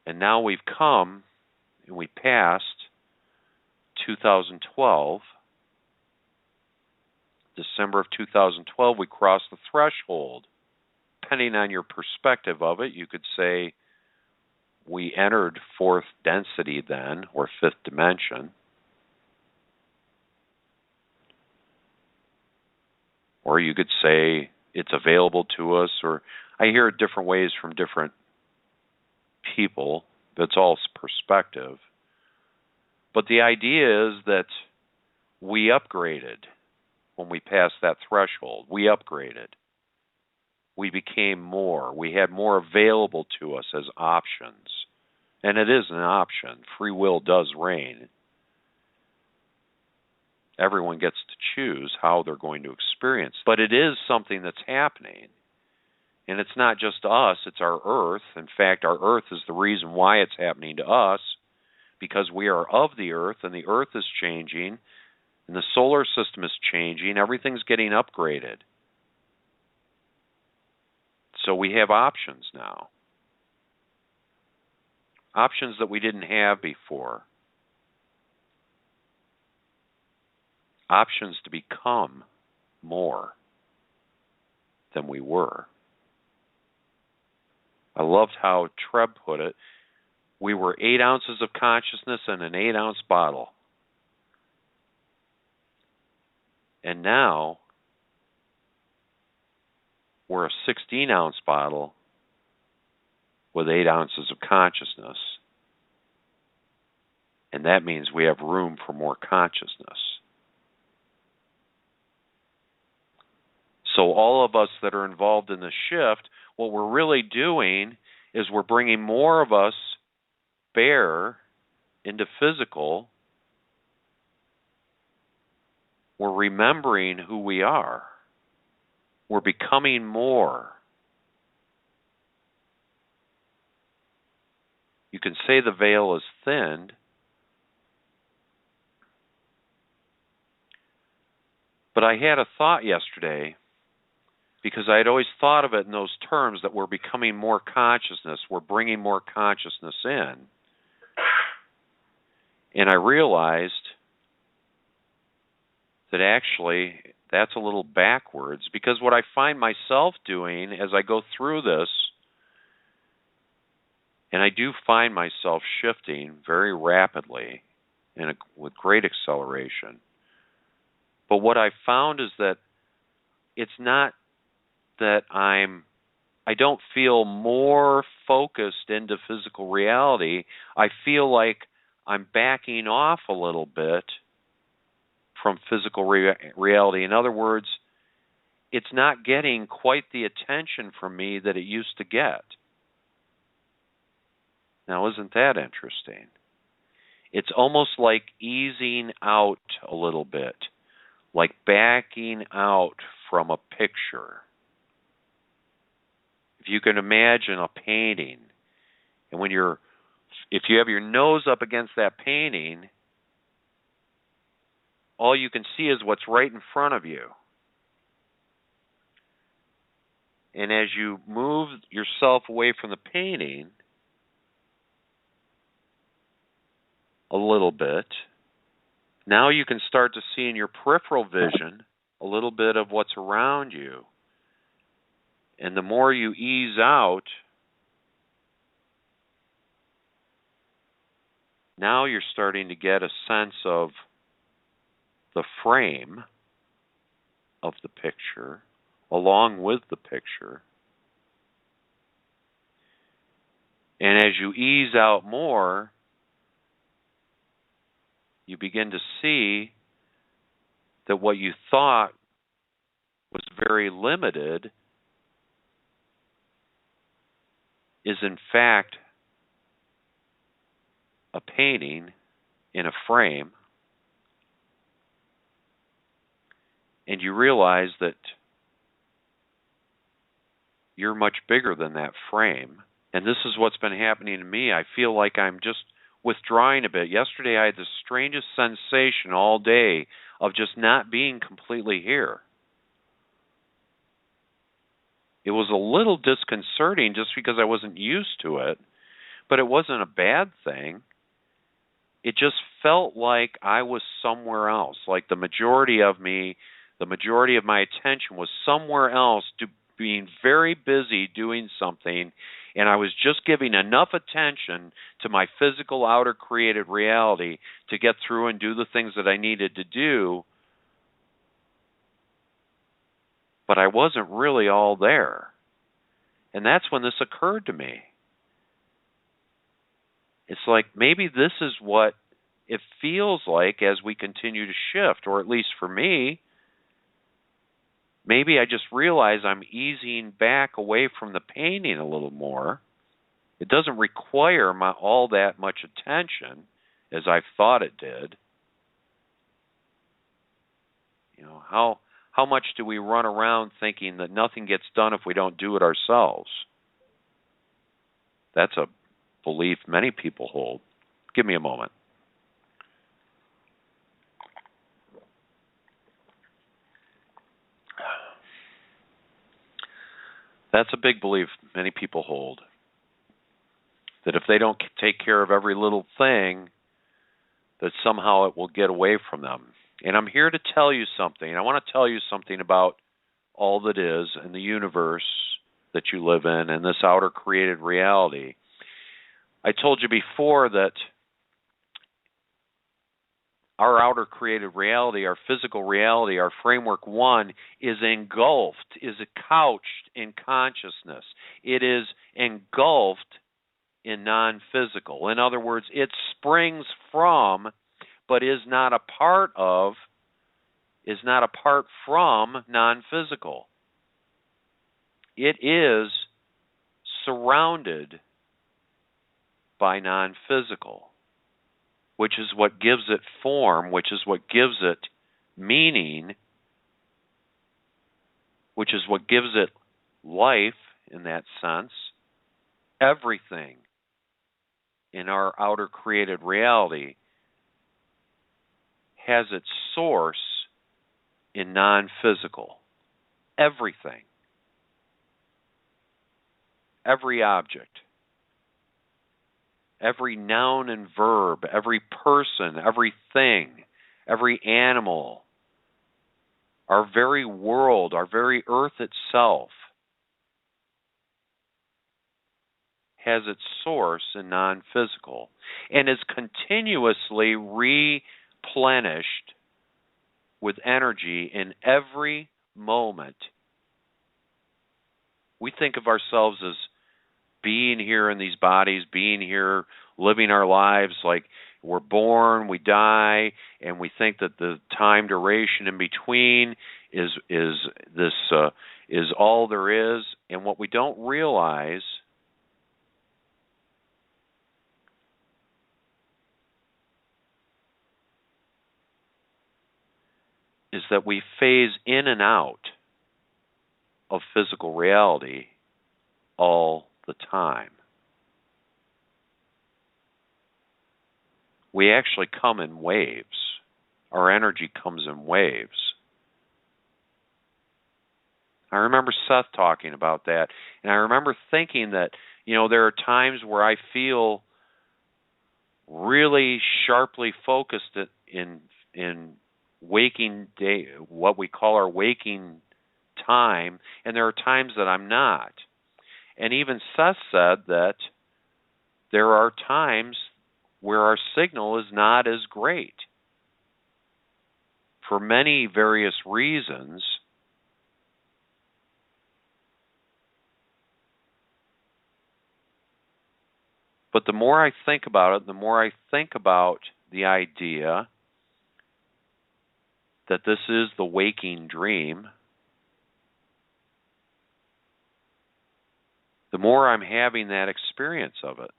And now we've come, and we passed 2012. December of 2012, we crossed the threshold. Depending on your perspective of it, you could say we entered fourth density then, or fifth dimension. Or you could say it's available to us, or I hear it different ways from different people. That's all perspective. But the idea is that we upgraded when we passed that threshold. We upgraded. We became more. We had more available to us as options. And it is an option. Free will does reign. Everyone gets to choose how they're going to experience. But it is something that's happening. And it's not just us, it's our Earth. In fact, our Earth is the reason why it's happening to us, because we are of the Earth, and the Earth is changing, and the solar system is changing. Everything's getting upgraded. So we have options now. Options that we didn't have before. Options to become more than we were. I loved how Treb put it. We were 8 ounces of consciousness in an 8-ounce bottle. And now we're a 16-ounce bottle with 8 ounces of consciousness. And that means we have room for more consciousness. So all of us that are involved in the shift, what we're really doing is we're bringing more of us bare into physical We're remembering who we are. We're becoming more. You can say the veil is thinned, but I had a thought yesterday, because I had always thought of it in those terms, that we're becoming more consciousness, we're bringing more consciousness in. And I realized that actually that's a little backwards, because what I find myself doing as I go through this, and I do find myself shifting very rapidly and with great acceleration. But what I found is that it's not that I don't feel more focused into physical reality. I feel like I'm backing off a little bit from physical reality. In other words, it's not getting quite the attention from me that it used to get. Now, isn't that interesting? It's almost like easing out a little bit, like backing out from a picture. If you can imagine a painting, and if you have your nose up against that painting, all you can see is what's right in front of you. And as you move yourself away from the painting a little bit, now you can start to see in your peripheral vision a little bit of what's around you. And the more you ease out, now you're starting to get a sense of the frame of the picture along with the picture. And as you ease out more, you begin to see that what you thought was very limited is in fact a painting in a frame. And you realize that you're much bigger than that frame. And this is what's been happening to me. I feel like I'm just withdrawing a bit. Yesterday I had the strangest sensation all day of just not being completely here. It was a little disconcerting just because I wasn't used to it, but it wasn't a bad thing. It just felt like I was somewhere else, like the majority of my attention was somewhere else, being very busy doing something, and I was just giving enough attention to my physical outer created reality to get through and do the things that I needed to do, but I wasn't really all there. And that's when this occurred to me. It's like maybe this is what it feels like as we continue to shift, or at least for me. Maybe I just realize I'm easing back away from the painting a little more. It doesn't require all that much attention as I thought it did. You know, how much do we run around thinking that nothing gets done if we don't do it ourselves? That's a belief many people hold. Give me a moment. That's a big belief many people hold, that if they don't take care of every little thing, that somehow it will get away from them. And I'm here to tell you something. I want to tell you something about all that is and the universe that you live in and this outer created reality. I told you before that our outer created reality, our physical reality, our framework one, is engulfed, is couched in consciousness. It is engulfed in non-physical. In other words, it springs from, but is not apart from non-physical. It is surrounded by non-physical, which is what gives it form, which is what gives it meaning, which is what gives it life in that sense, everything in our outer created reality has its source in non-physical. Everything. Every object. Every noun and verb. Every person. Everything. Every animal. Our very world. Our very earth itself has its source in non-physical and is continuously replenished with energy in every moment. We think of ourselves as being here in these bodies, being here, living our lives like we're born, we die, and we think that the time duration in between is all there is. And what we don't realize is that we phase in and out of physical reality all the time. We actually come in waves. Our energy comes in waves. I remember Seth talking about that, and I remember thinking that, there are times where I feel really sharply focused in waking day, what we call our waking time, and there are times that I'm not. And even Seth said that there are times where our signal is not as great for many various reasons. But the more I think about it, the more I think about the idea that this is the waking dream, the more I'm having that experience of it.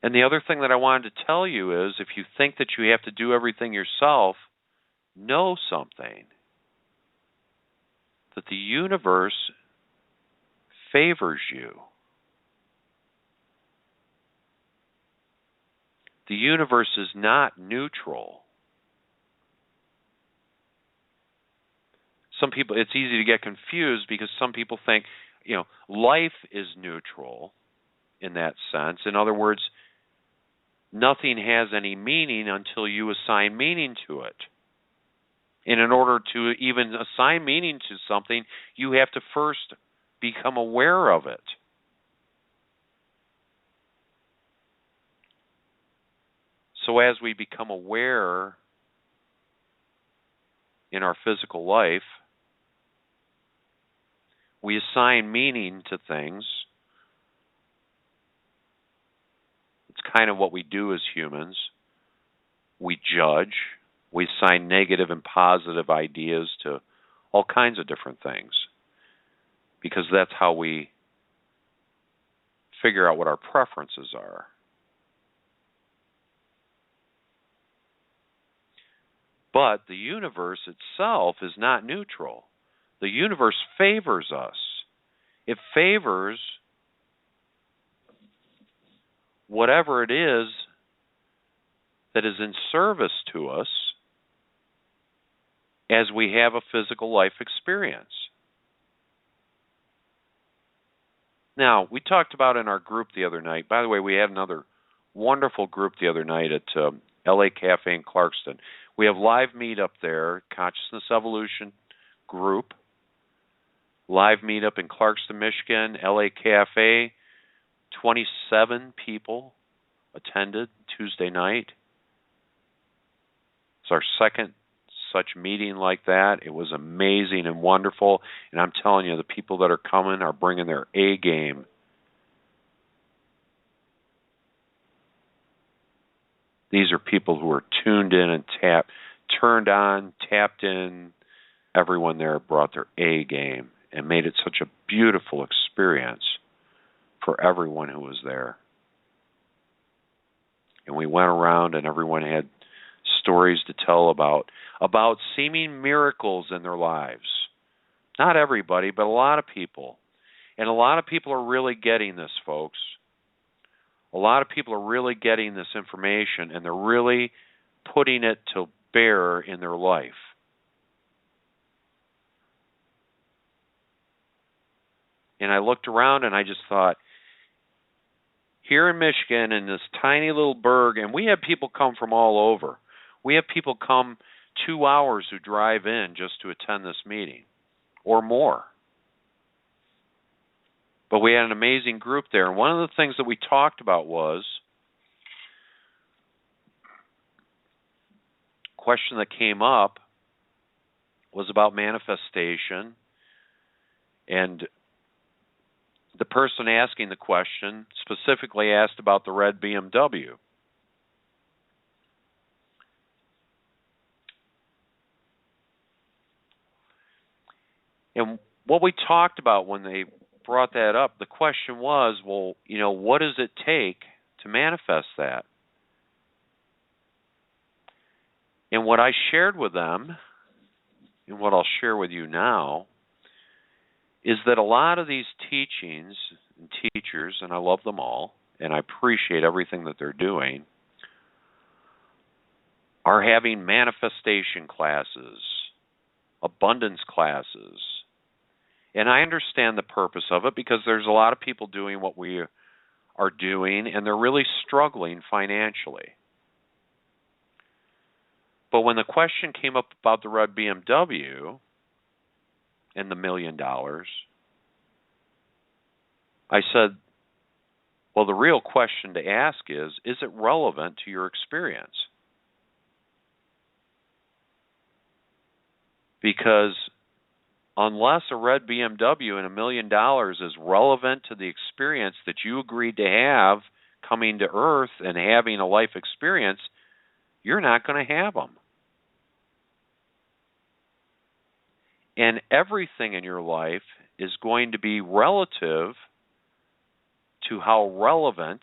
And the other thing that I wanted to tell you is, if you think that you have to do everything yourself, know something. That the universe favors you. The universe is not neutral. Some people, it's easy to get confused because some people think, life is neutral in that sense. In other words, nothing has any meaning until you assign meaning to it. And in order to even assign meaning to something, you have to first become aware of it. So as we become aware in our physical life, we assign meaning to things. It's kind of what we do as humans. We judge. We assign negative and positive ideas to all kinds of different things, because that's how we figure out what our preferences are. But the universe itself is not neutral. The universe favors us. It favors whatever it is that is in service to us as we have a physical life experience. Now, we talked about in our group the other night, by the way, we had another wonderful group the other night at LA Cafe in Clarkston. We have live meetup there, Consciousness Evolution group. Live meetup in Clarkston, Michigan, LA Cafe. 27 people attended Tuesday night. It's our second such meeting like that. It was amazing and wonderful. And I'm telling you, the people that are coming are bringing their A game. These are people who are tuned in and turned on, tapped in. Everyone there brought their A game and made it such a beautiful experience for everyone who was there. And we went around and everyone had stories to tell about about seeming miracles in their lives. Not everybody, but a lot of people. And a lot of people are really getting this, folks. A lot of people are really getting this information, and they're really putting it to bear in their life. And I looked around and I just thought, here in Michigan, in this tiny little burg, and we have people come from all over. We have people come 2 hours who drive in just to attend this meeting, or more. But we had an amazing group there. And one of the things that we talked about was, a question that came up was about manifestation. And the person asking the question specifically asked about the red BMW. And what we talked about when they brought that up, the question was, well, what does it take to manifest that? And what I shared with them, and what I'll share with you now, is that a lot of these teachings and teachers, and I love them all, and I appreciate everything that they're doing, are having manifestation classes, abundance classes. And I understand the purpose of it because there's a lot of people doing what we are doing, and they're really struggling financially. But when the question came up about the red BMW and the $1 million, I said, well, the real question to ask is it relevant to your experience? Because unless a red BMW and $1 million is relevant to the experience that you agreed to have coming to Earth and having a life experience, you're not going to have them. And everything in your life is going to be relative to how relevant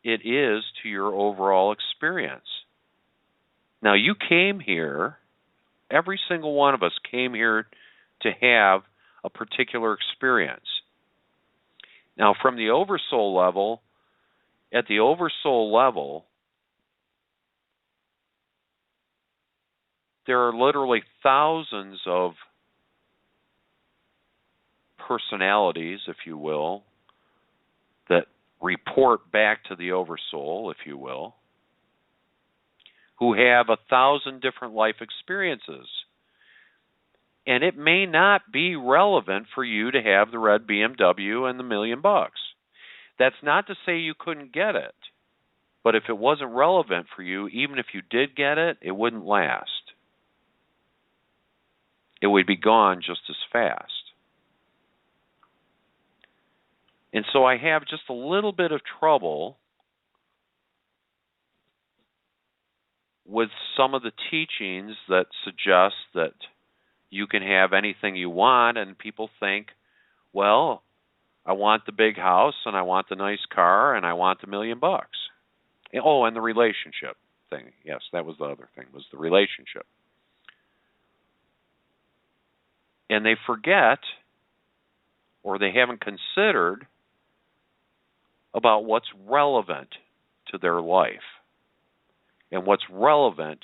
it is to your overall experience. Now, you came here, every single one of us came here to have a particular experience. Now, from the oversoul level, at the oversoul level, there are literally thousands of personalities, if you will, that report back to the oversoul, if you will, who have 1,000 different life experiences. And it may not be relevant for you to have the red BMW and the $1 million. That's not to say you couldn't get it. But if it wasn't relevant for you, even if you did get it, it wouldn't last. It would be gone just as fast. And so I have just a little bit of trouble with some of the teachings that suggest that you can have anything you want, and people think, well, I want the big house, and I want the nice car, and I want the $1 million. Oh, and the relationship thing. Yes, that was the other thing, was the relationship. And they forget, or they haven't considered, about what's relevant to their life and what's relevant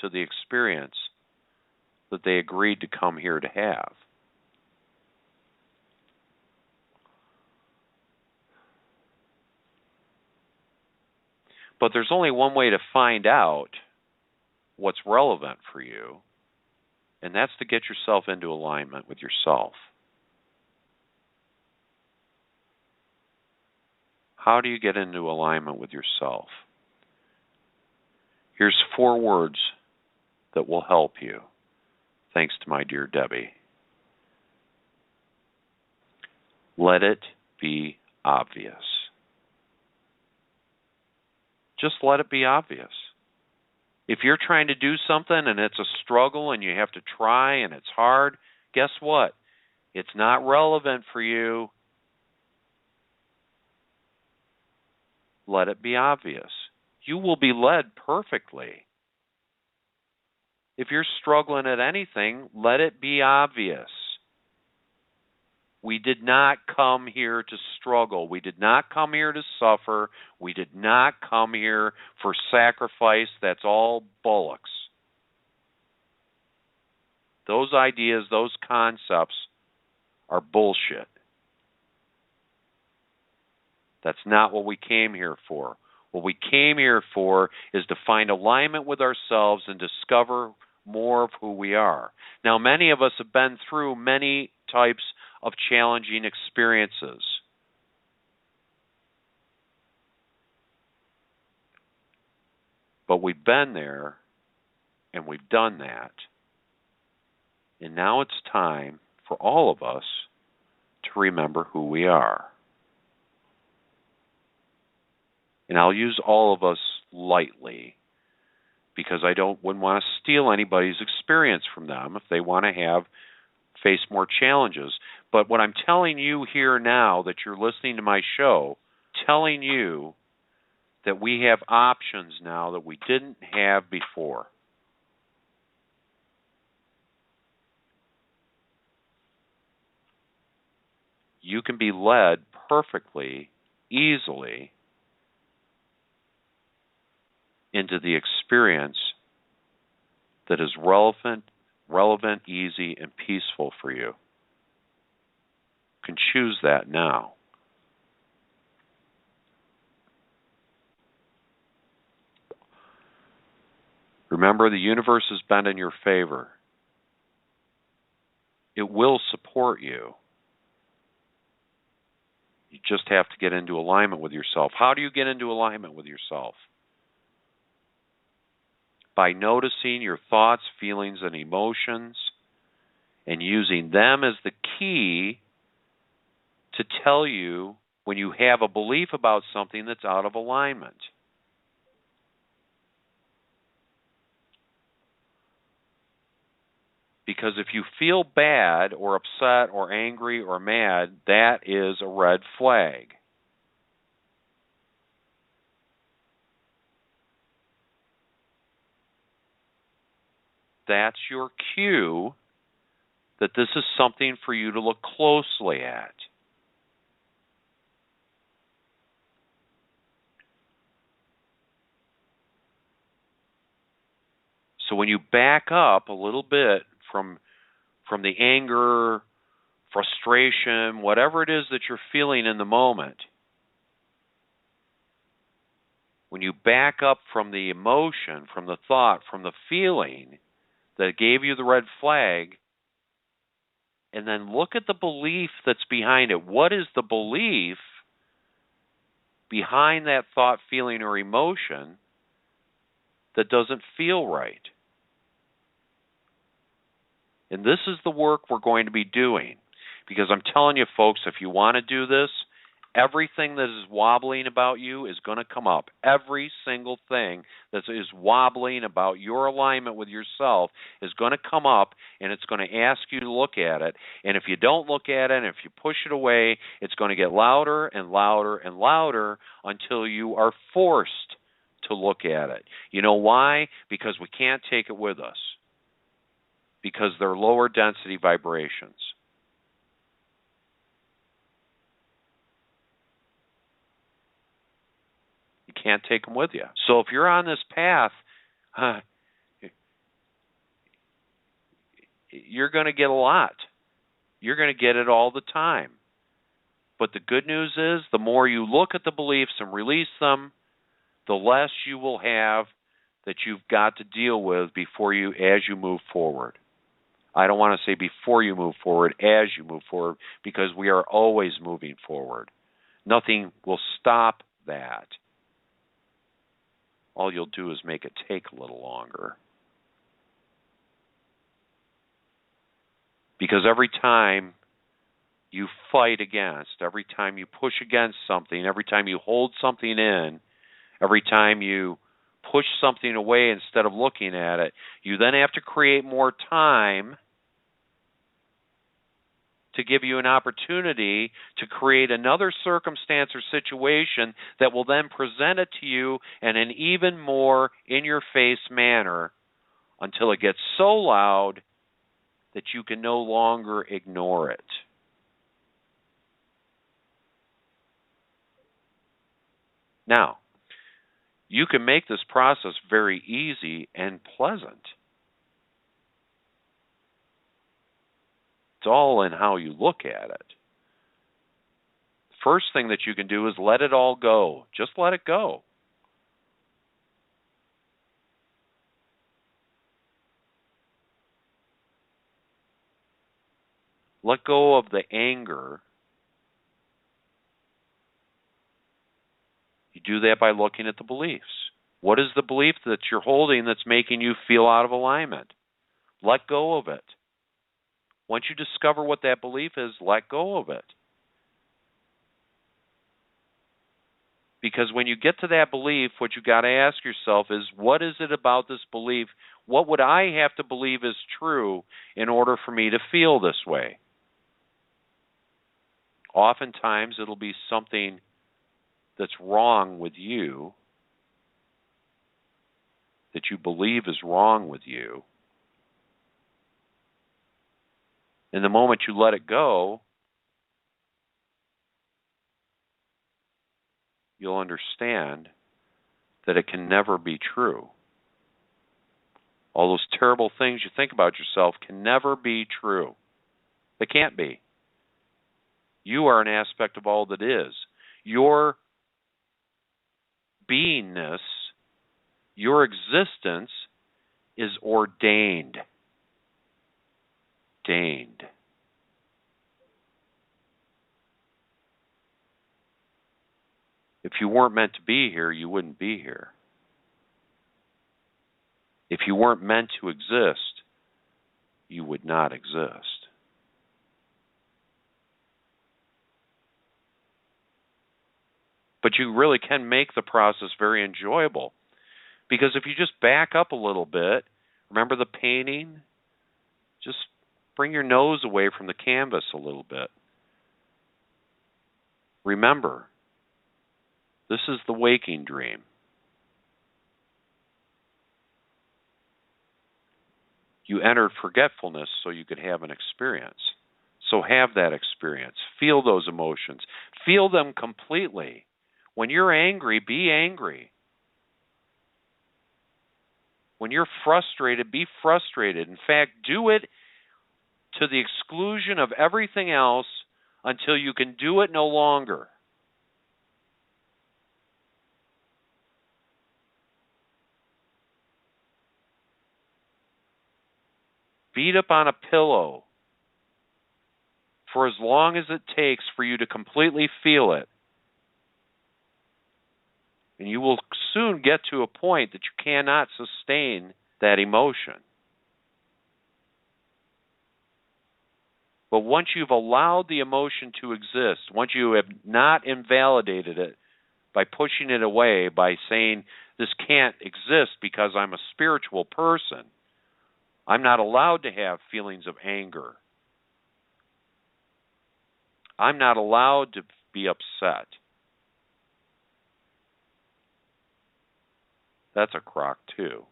to the experience that they agreed to come here to have. But there's only one way to find out what's relevant for you, and that's to get yourself into alignment with yourself. How do you get into alignment with yourself? Here's 4 words that will help you, thanks to my dear Debbie. Let it be obvious. Just let it be obvious. If you're trying to do something and it's a struggle and you have to try and it's hard, guess what? It's not relevant for you. Let it be obvious. You will be led perfectly. If you're struggling at anything, let it be obvious. We did not come here to struggle. We did not come here to suffer. We did not come here for sacrifice. That's all bullocks. Those ideas, those concepts are bullshit. That's not what we came here for. What we came here for is to find alignment with ourselves and discover more of who we are. Now, many of us have been through many types of challenging experiences. But we've been there, and we've done that. And now it's time for all of us to remember who we are. And I'll use all of us lightly because I wouldn't want to steal anybody's experience from them if they want to face more challenges. But what I'm telling you here now that you're listening to my show, telling you that we have options now that we didn't have before. You can be led perfectly, easily into the experience that is relevant, easy, and peaceful for you. You can choose that now. Remember, the universe has been in your favor. It will support you. You just have to get into alignment with yourself. How do you get into alignment with yourself? By noticing your thoughts, feelings, and emotions, and using them as the key to tell you when you have a belief about something that's out of alignment. Because if you feel bad or upset or angry or mad, that is a red flag. That's your cue that this is something for you to look closely at. So when you back up a little bit from the anger, frustration, whatever it is that you're feeling in the moment, when you back up from the emotion, from the thought, from the feeling that gave you the red flag, and then look at the belief that's behind it. What is the belief behind that thought, feeling, or emotion that doesn't feel right? And this is the work we're going to be doing. Because I'm telling you, folks, if you want to do this, everything that is wobbling about you is going to come up. Every single thing that is wobbling about your alignment with yourself is going to come up, and it's going to ask you to look at it. And if you don't look at it, and if you push it away, it's going to get louder and louder and louder until you are forced to look at it. You know why? Because we can't take it with us. Because they're lower density vibrations. You can't take them with you. So if you're on this path, you're going to get a lot. You're going to get it all the time. But the good news is, the more you look at the beliefs and release them, the less you will have that you've got to deal with as you move forward. I don't want to say before you move forward, as you move forward, because we are always moving forward. Nothing will stop that. All you'll do is make it take a little longer. Because every time you fight against, every time you push against something, every time you hold something in, every time you push something away instead of looking at it, you then have to create more time to give you an opportunity to create another circumstance or situation that will then present it to you in an even more in-your-face manner until it gets so loud that you can no longer ignore it. Now, you can make this process very easy and pleasant. It's all in how you look at it. First thing that you can do is let it all go. Just let it go. Let go of the anger. You do that by looking at the beliefs. What is the belief that you're holding that's making you feel out of alignment? Let go of it. Once you discover what that belief is, let go of it. Because when you get to that belief, what you got to ask yourself is, what is it about this belief? What would I have to believe is true in order for me to feel this way? Oftentimes, it'll be something that's wrong with you, that you believe is wrong with you. And the moment you let it go, you'll understand that it can never be true. All those terrible things you think about yourself can never be true. They can't be. You are an aspect of all that is. Your beingness, your existence is ordained. Ordained. If you weren't meant to be here, you wouldn't be here. If you weren't meant to exist, you would not exist. But you really can make the process very enjoyable. Because if you just back up a little bit, remember the painting? Just bring your nose away from the canvas a little bit. Remember, this is the waking dream. You entered forgetfulness so you could have an experience. So have that experience. Feel those emotions. Feel them completely. When you're angry, be angry. When you're frustrated, be frustrated. In fact, do it to the exclusion of everything else until you can do it no longer. Beat up on a pillow for as long as it takes for you to completely feel it. And you will soon get to a point that you cannot sustain that emotion. But once you've allowed the emotion to exist, once you have not invalidated it by pushing it away, by saying, this can't exist because I'm a spiritual person, I'm not allowed to have feelings of anger, I'm not allowed to be upset. That's a crock too.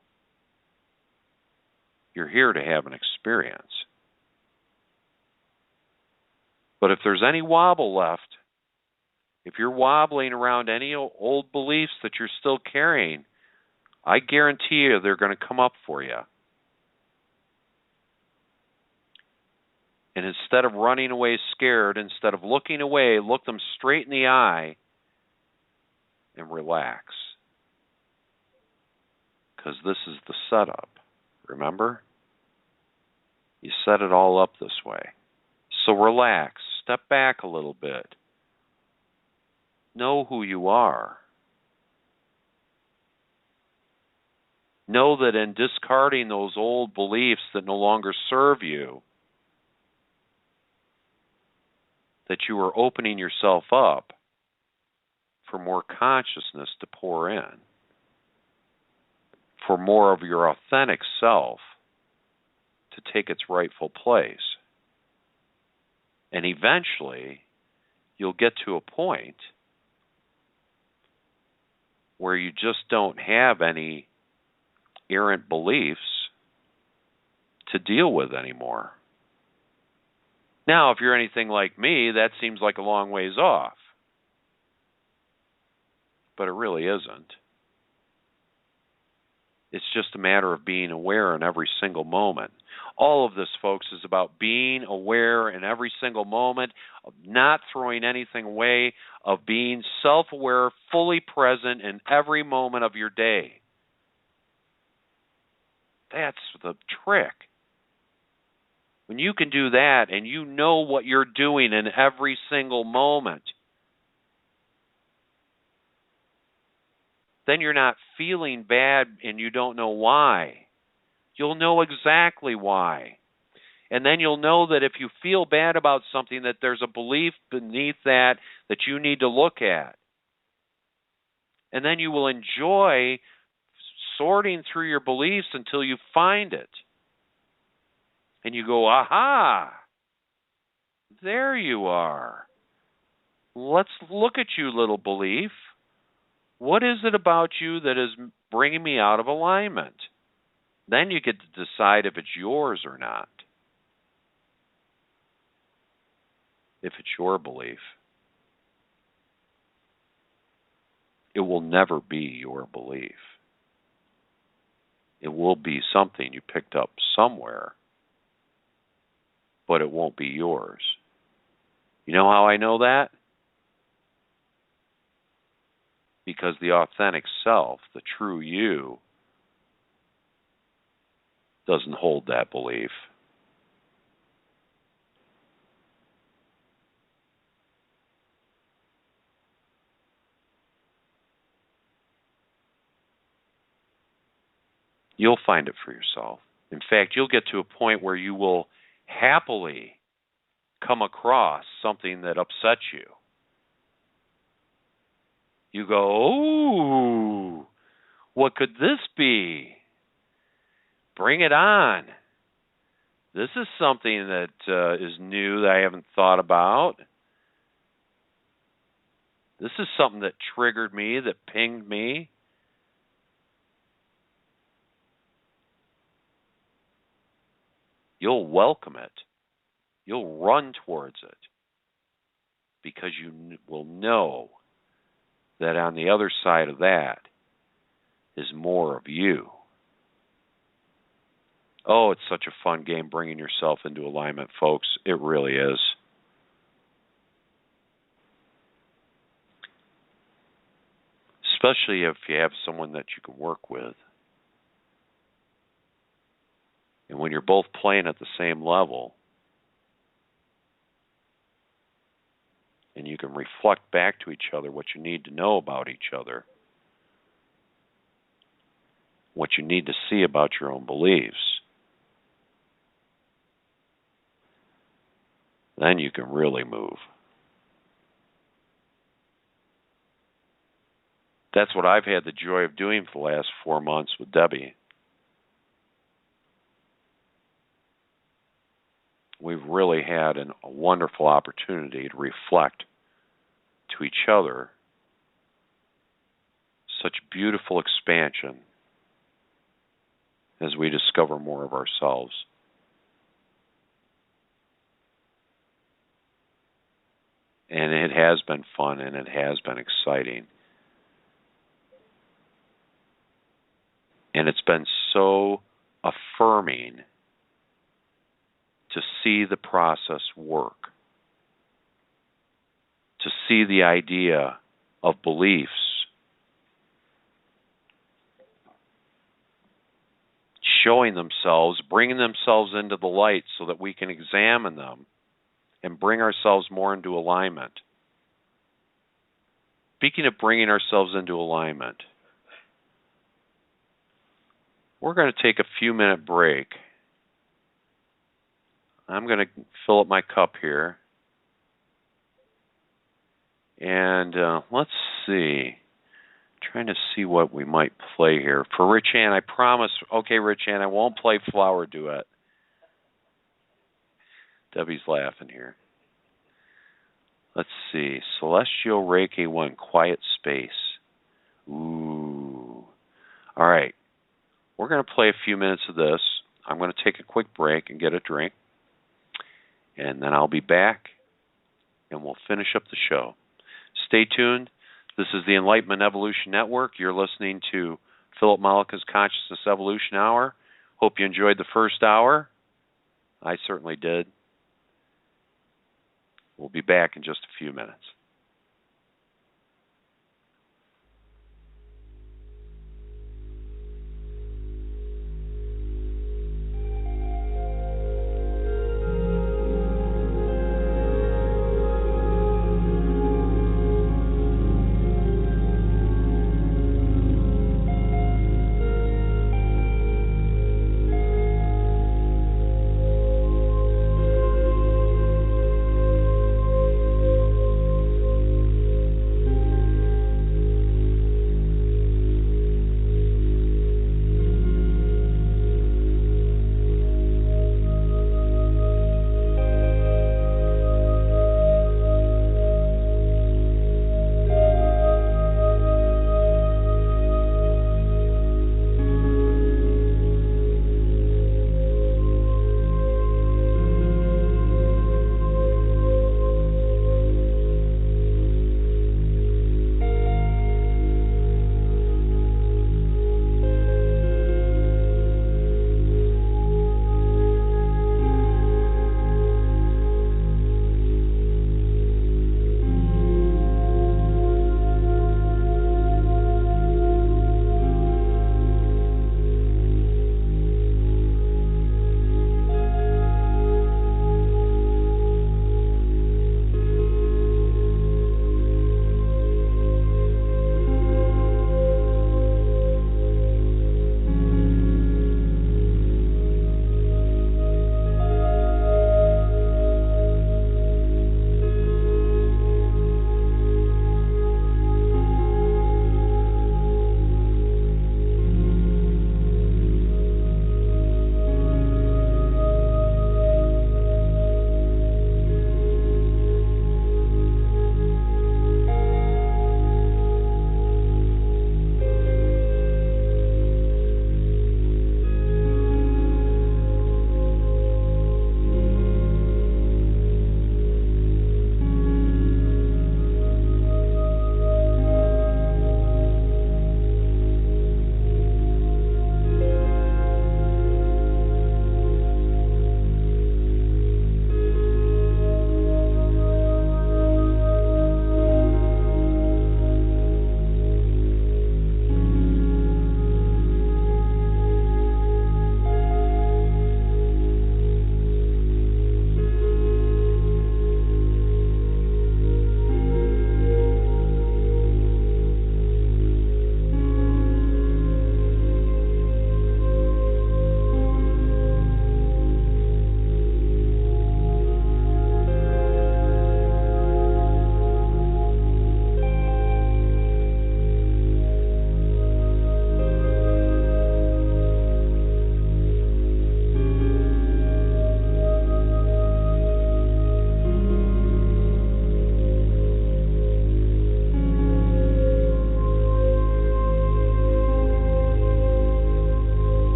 You're here to have an experience. But if there's any wobble left, if you're wobbling around any old beliefs that you're still carrying, I guarantee you they're going to come up for you. And instead of running away scared, instead of looking away, look them straight in the eye and relax. Because this is the setup, remember? You set it all up this way. So relax, step back a little bit. Know who you are. Know that in discarding those old beliefs that no longer serve you, that you are opening yourself up for more consciousness to pour in, for more of your authentic self to take its rightful place. And eventually, you'll get to a point where you just don't have any errant beliefs. to deal with anymore. Now, if you're anything like me, that seems like a long ways off. But it really isn't. It's just a matter of being aware in every single moment. All of this, folks, is about being aware in every single moment, of not throwing anything away, of being self-aware, fully present in every moment of your day. That's the trick. When you can do that and you know what you're doing in every single moment, then you're not feeling bad and you don't know why. You'll know exactly why. And then you'll know that if you feel bad about something, that there's a belief beneath that you need to look at. And then you will enjoy sorting through your beliefs until you find it. And you go, aha, there you are. Let's look at you, little belief. What is it about you that is bringing me out of alignment? Then you get to decide if it's yours or not. If it's your belief. It will never be your belief. It will be something you picked up somewhere, but it won't be yours. You know how I know that? Because the authentic self, the true you, doesn't hold that belief. You'll find it for yourself. In fact, you'll get to a point where you will happily come across something that upsets you. You go, ooh, what could this be? Bring it on. This is something that is new that I haven't thought about. This is something that triggered me, that pinged me. You'll welcome it. You'll run towards it because you will know that on the other side of that is more of you. Oh, it's such a fun game bringing yourself into alignment, folks. It really is. Especially if you have someone that you can work with. And when you're both playing at the same level, and you can reflect back to each other what you need to know about each other, what you need to see about your own beliefs, then you can really move. That's what I've had the joy of doing for the last 4 months with Debbie. We've really had a wonderful opportunity to reflect to each other such beautiful expansion as we discover more of ourselves. And it has been fun and it has been exciting. And it's been so affirming to see the process work, to see the idea of beliefs showing themselves, bringing themselves into the light so that we can examine them and bring ourselves more into alignment. Speaking of bringing ourselves into alignment, we're going to take a few-minute break. I'm going to fill up my cup here. And let's see. Trying to see what we might play here. For Rich Ann, I promise. Okay, Rich Ann, I won't play Flower Duet. Debbie's laughing here. Let's see. Celestial Reiki 1, Quiet Space. Ooh. All right. We're going to play a few minutes of this. I'm going to take a quick break and get a drink, and then I'll be back, and we'll finish up the show. Stay tuned. This is the Enlightenment Evolution Network. You're listening to Philip Mollica's Consciousness Evolution Hour. Hope you enjoyed the first hour. I certainly did. We'll be back in just a few minutes.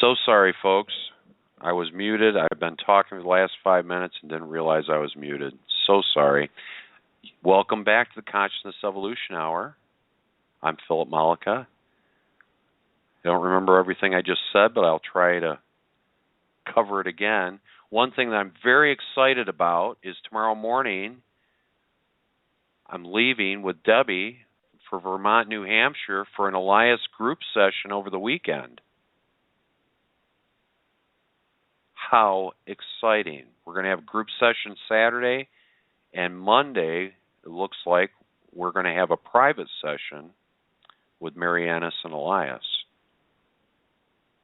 So sorry, folks. I was muted. I've been talking for the last 5 minutes and didn't realize I was muted. So sorry. Welcome back to the Consciousness Evolution Hour. I'm Philip Mollica. I don't remember everything I just said, but I'll try to cover it again. One thing that I'm very excited about is tomorrow morning I'm leaving with Debbie for Vermont, New Hampshire for an Elias group session over the weekend. How exciting. We're going to have a group session Saturday, and Monday it looks like we're going to have a private session with Marianis and Elias.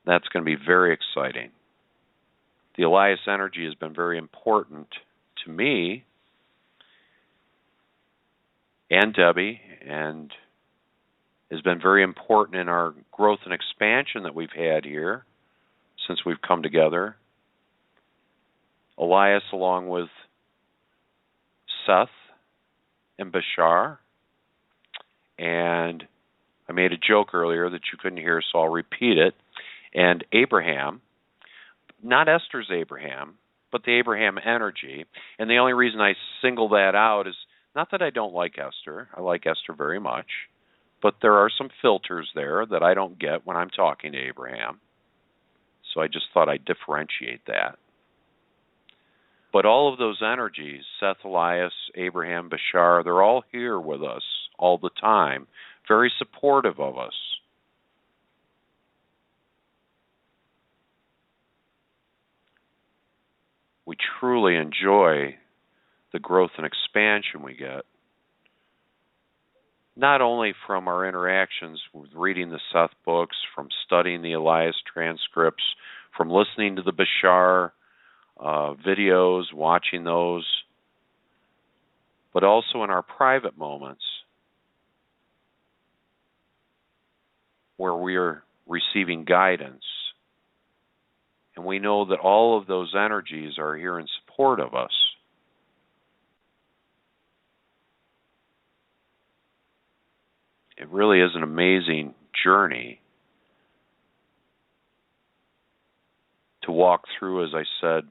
That's going to be very exciting. The Elias energy has been very important to me and Debbie, and has been very important in our growth and expansion that we've had here since we've come together. Elias, along with Seth and Bashar, and I made a joke earlier that you couldn't hear, so I'll repeat it, and Abraham, not Esther's Abraham, but the Abraham energy. And the only reason I single that out is not that I don't like Esther. I like Esther very much. But there are some filters there that I don't get when I'm talking to Abraham. So I just thought I'd differentiate that. But all of those energies, Seth, Elias, Abraham, Bashar, they're all here with us all the time, very supportive of us. We truly enjoy the growth and expansion we get, not only from our interactions with reading the Seth books, from studying the Elias transcripts, from listening to the Bashar videos, watching those, but also in our private moments where we are receiving guidance. And we know that all of those energies are here in support of us. It really is an amazing journey to walk through, as I said,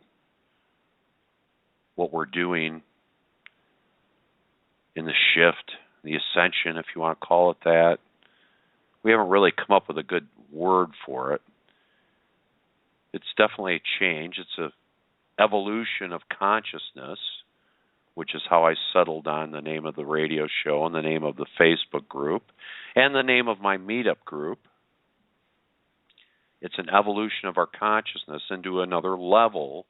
what we're doing in the shift, the ascension, if you want to call it that. We haven't really come up with a good word for it. It's definitely a change. It's an evolution of consciousness, which is how I settled on the name of the radio show and the name of the Facebook group and the name of my meetup group. It's an evolution of our consciousness into another level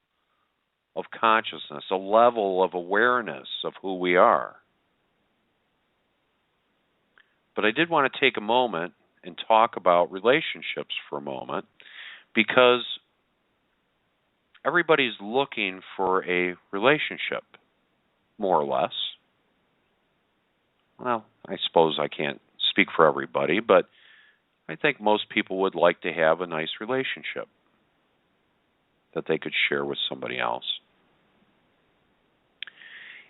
of consciousness, a level of awareness of who we are. But I did want to take a moment and talk about relationships for a moment, because everybody's looking for a relationship, more or less. Well, I suppose I can't speak for everybody, but I think most people would like to have a nice relationship that they could share with somebody else.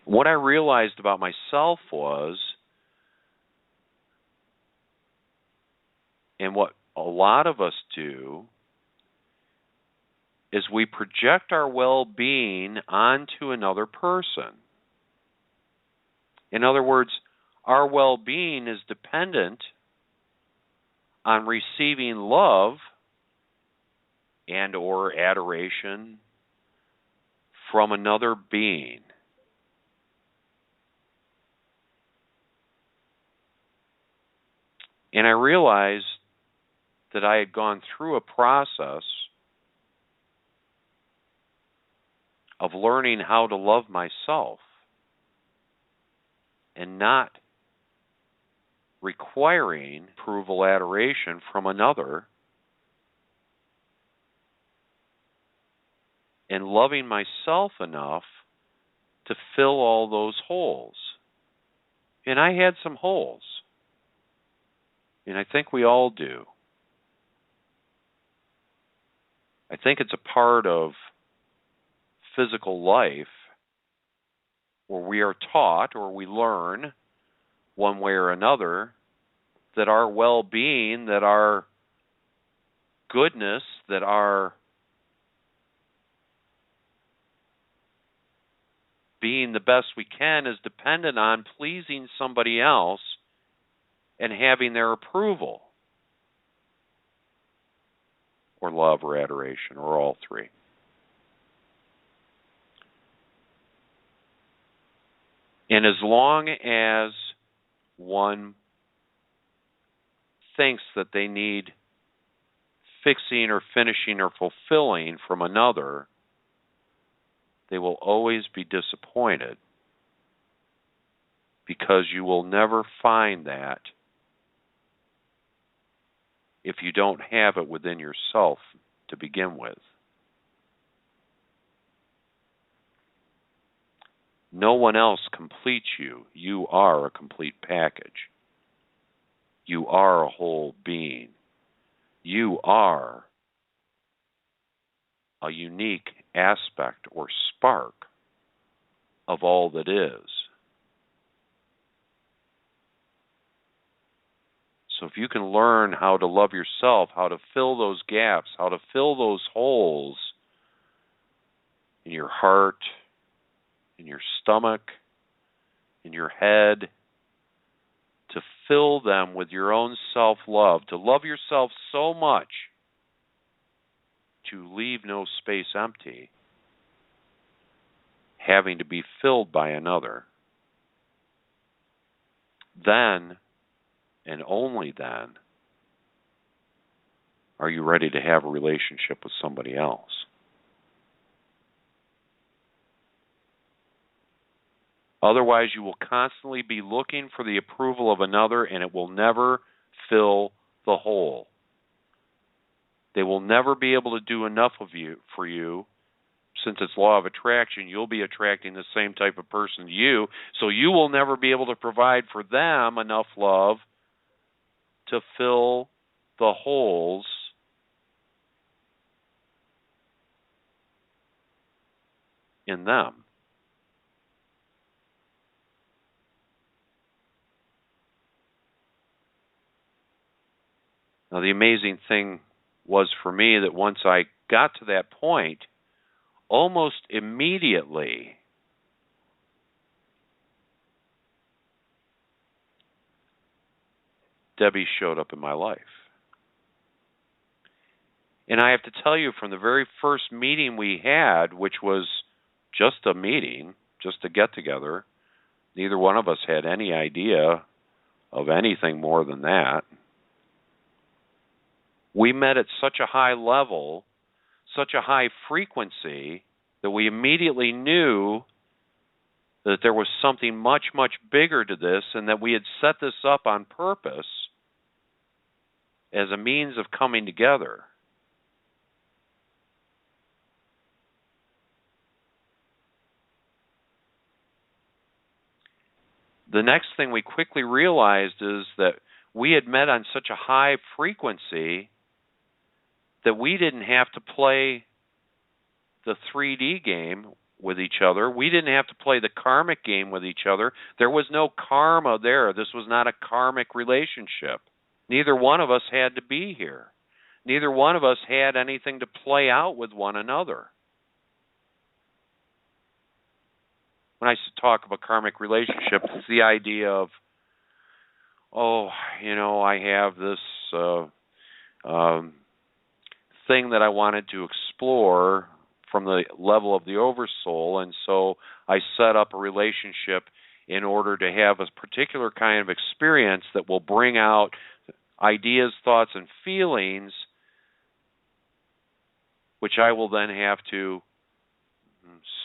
What I realized about myself was, and what a lot of us do, is we project our well-being onto another person. In other words, our well-being is dependent on receiving love and or adoration from another being. And I realized that I had gone through a process of learning how to love myself and not requiring approval, adoration from another, and loving myself enough to fill all those holes. And I had some holes, and I think we all do. I think it's a part of physical life where we are taught or we learn one way or another that our well-being, that our goodness, that our being the best we can is dependent on pleasing somebody else and having their approval, or love or adoration, or all three. And as long as one thinks that they need fixing or finishing or fulfilling from another, they will always be disappointed, because you will never find that if you don't have it within yourself to begin with. No one else completes you. You are a complete package. You are a whole being. You are a unique aspect or spark of all that is. So if you can learn how to love yourself, how to fill those gaps, how to fill those holes in your heart, in your stomach, in your head, to fill them with your own self-love, to love yourself so much to leave no space empty, having to be filled by another, then, and only then, are you ready to have a relationship with somebody else. Otherwise, you will constantly be looking for the approval of another, and it will never fill the hole. They will never be able to do enough for you. Since it's law of attraction, you'll be attracting the same type of person to you, so you will never be able to provide for them enough love to fill the holes in them. Now, the amazing thing was for me that once I got to that point, almost immediately, Debbie showed up in my life. And I have to tell you, from the very first meeting we had, which was just a meeting, just a get-together, neither one of us had any idea of anything more than that. We met at such a high level, such a high frequency, that we immediately knew that there was something much, much bigger to this, and that we had set this up on purpose as a means of coming together. The next thing we quickly realized is that we had met on such a high frequency that we didn't have to play the 3D game with each other. We didn't have to play the karmic game with each other. There was no karma there. This was not a karmic relationship. Neither one of us had to be here. Neither one of us had anything to play out with one another. When I talk of a karmic relationship, it's the idea of, I have this thing that I wanted to explore from the level of the oversoul, and so I set up a relationship in order to have a particular kind of experience that will bring out ideas, thoughts, and feelings, which I will then have to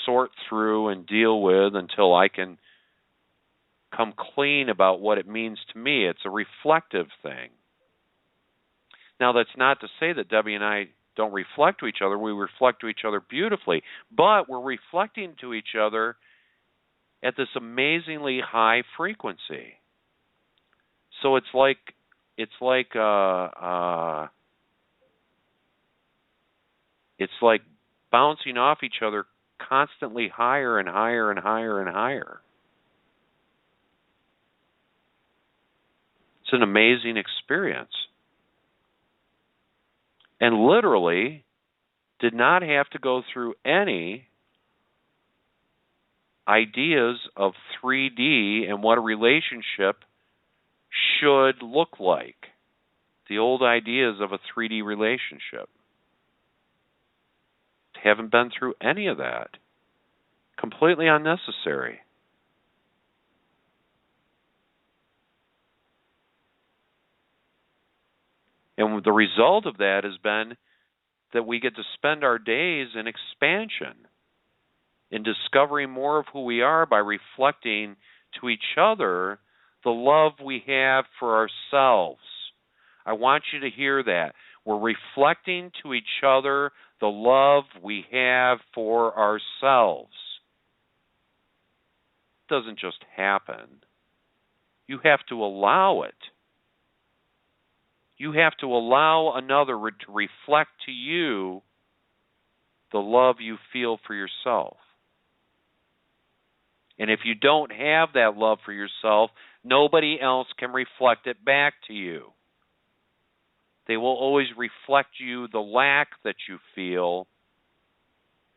sort through and deal with until I can come clean about what it means to me. It's a reflective thing. Now, that's not to say that Debbie and I don't reflect to each other. We reflect to each other beautifully, but we're reflecting to each other at this amazingly high frequency. So it's like bouncing off each other constantly higher and higher and higher and higher. It's an amazing experience. And literally did not have to go through any ideas of 3D and what a relationship should look like. The old ideas of a 3D relationship. Haven't been through any of that. Completely unnecessary. And the result of that has been that we get to spend our days in expansion, in discovering more of who we are by reflecting to each other the love we have for ourselves. I want you to hear that. We're reflecting to each other the love we have for ourselves. It doesn't just happen. You have to allow it. You have to allow another to reflect to you the love you feel for yourself. And if you don't have that love for yourself, nobody else can reflect it back to you. They will always reflect you the lack that you feel,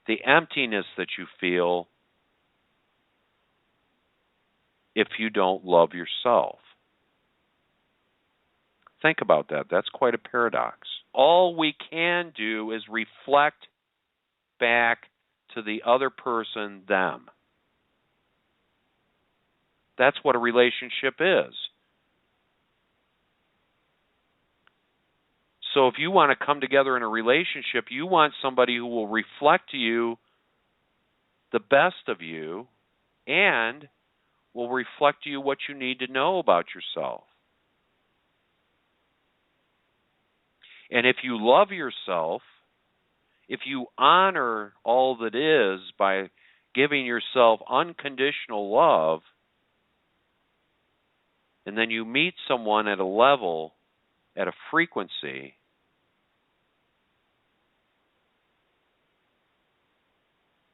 the emptiness that you feel, if you don't love yourself. Think about that. That's quite a paradox. All we can do is reflect back to the other person, them. That's what a relationship is. So if you want to come together in a relationship, you want somebody who will reflect to you the best of you and will reflect to you what you need to know about yourself. And if you love yourself, if you honor all that is by giving yourself unconditional love, and then you meet someone at a level, at a frequency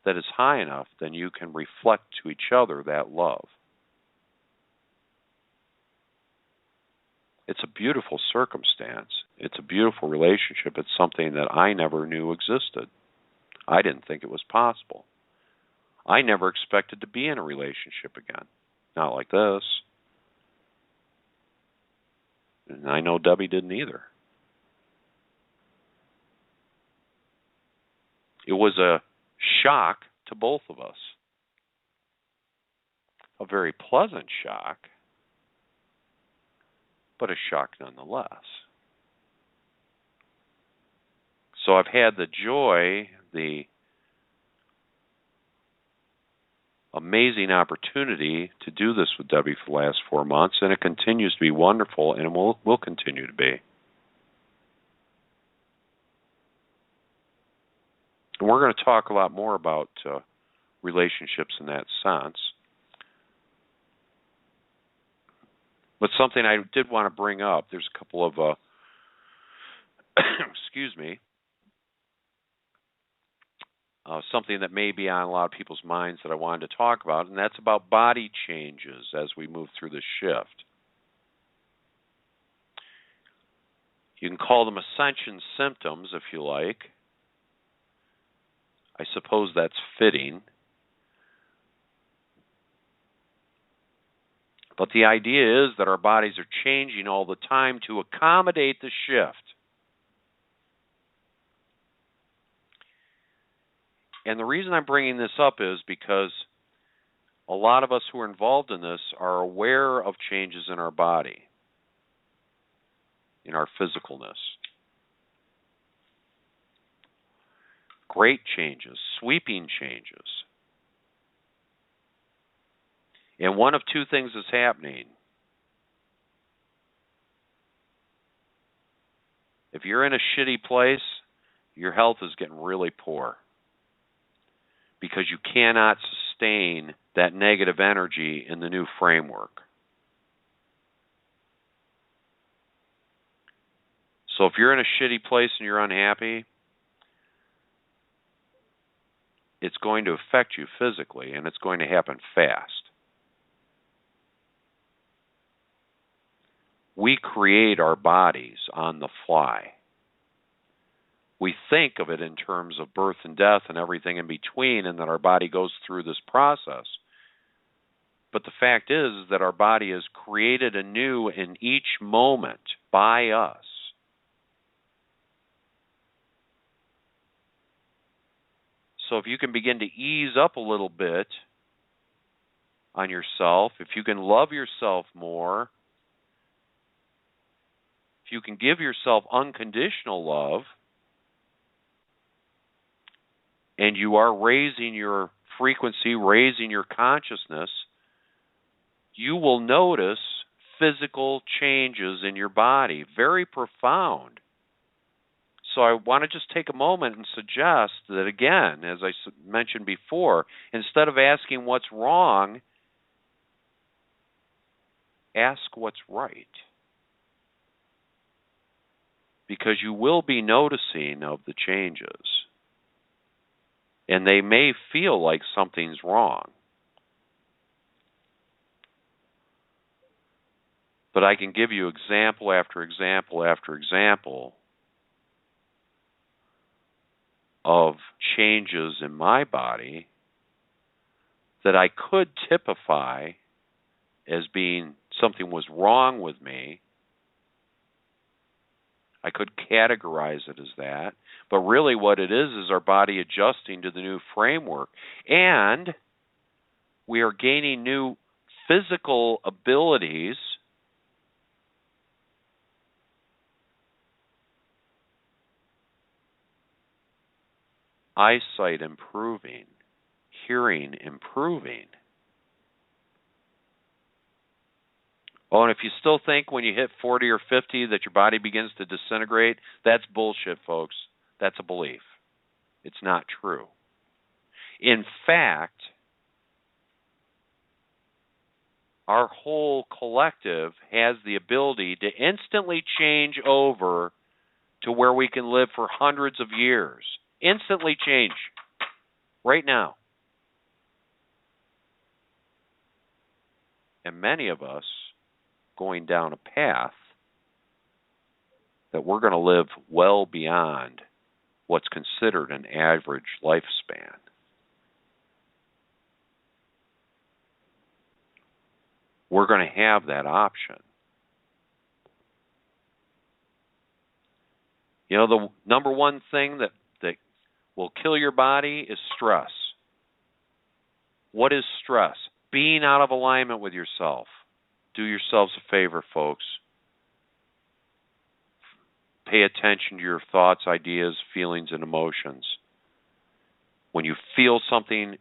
that is high enough, then you can reflect to each other that love. It's a beautiful circumstance. It's a beautiful relationship. It's something that I never knew existed. I didn't think it was possible. I never expected to be in a relationship again. Not like this. And I know Debbie didn't either. It was a shock to both of us. A very pleasant shock, but a shock nonetheless. So I've had the joy, the amazing opportunity to do this with Debbie for the last 4 months, and it continues to be wonderful, and it will continue to be. And we're going to talk a lot more about relationships in that sense. But something I did want to bring up, there's a couple of, something that may be on a lot of people's minds that I wanted to talk about, and that's about body changes as we move through this shift. You can call them ascension symptoms if you like. I suppose that's fitting. But the idea is that our bodies are changing all the time to accommodate the shift. And the reason I'm bringing this up is because a lot of us who are involved in this are aware of changes in our body, in our physicalness. Great changes, sweeping changes. And one of two things is happening. If you're in a shitty place, your health is getting really poor because you cannot sustain that negative energy in the new framework. So if you're in a shitty place and you're unhappy, it's going to affect you physically, and it's going to happen fast. We create our bodies on the fly. We think of it in terms of birth and death and everything in between, and that our body goes through this process. But the fact is that our body is created anew in each moment by us. So if you can begin to ease up a little bit on yourself, if you can love yourself more, if you can give yourself unconditional love, and you are raising your frequency, raising your consciousness, you will notice physical changes in your body, very profound. So I want to just take a moment and suggest that, again, as I mentioned before, instead of asking what's wrong, ask what's right. Because you will be noticing of the changes. And they may feel like something's wrong. But I can give you example after example after example of changes in my body that I could typify as being something was wrong with me. I could categorize it as that. But really what it is our body adjusting to the new framework. And we are gaining new physical abilities eyesight improving, hearing improving. Oh, and if you still think when you hit 40 or 50 that your body begins to disintegrate, that's bullshit, folks. That's a belief. It's not true. In fact, our whole collective has the ability to instantly change over to where we can live for hundreds of years. Instantly change. Right now. And many of us going down a path that we're going to live well beyond what's considered an average lifespan. We're going to have that option. You know, the number one thing that will kill your body is stress. What is stress? Being out of alignment with yourself. Do yourselves a favor, folks. Pay attention to your thoughts, ideas, feelings, and emotions. When you feel something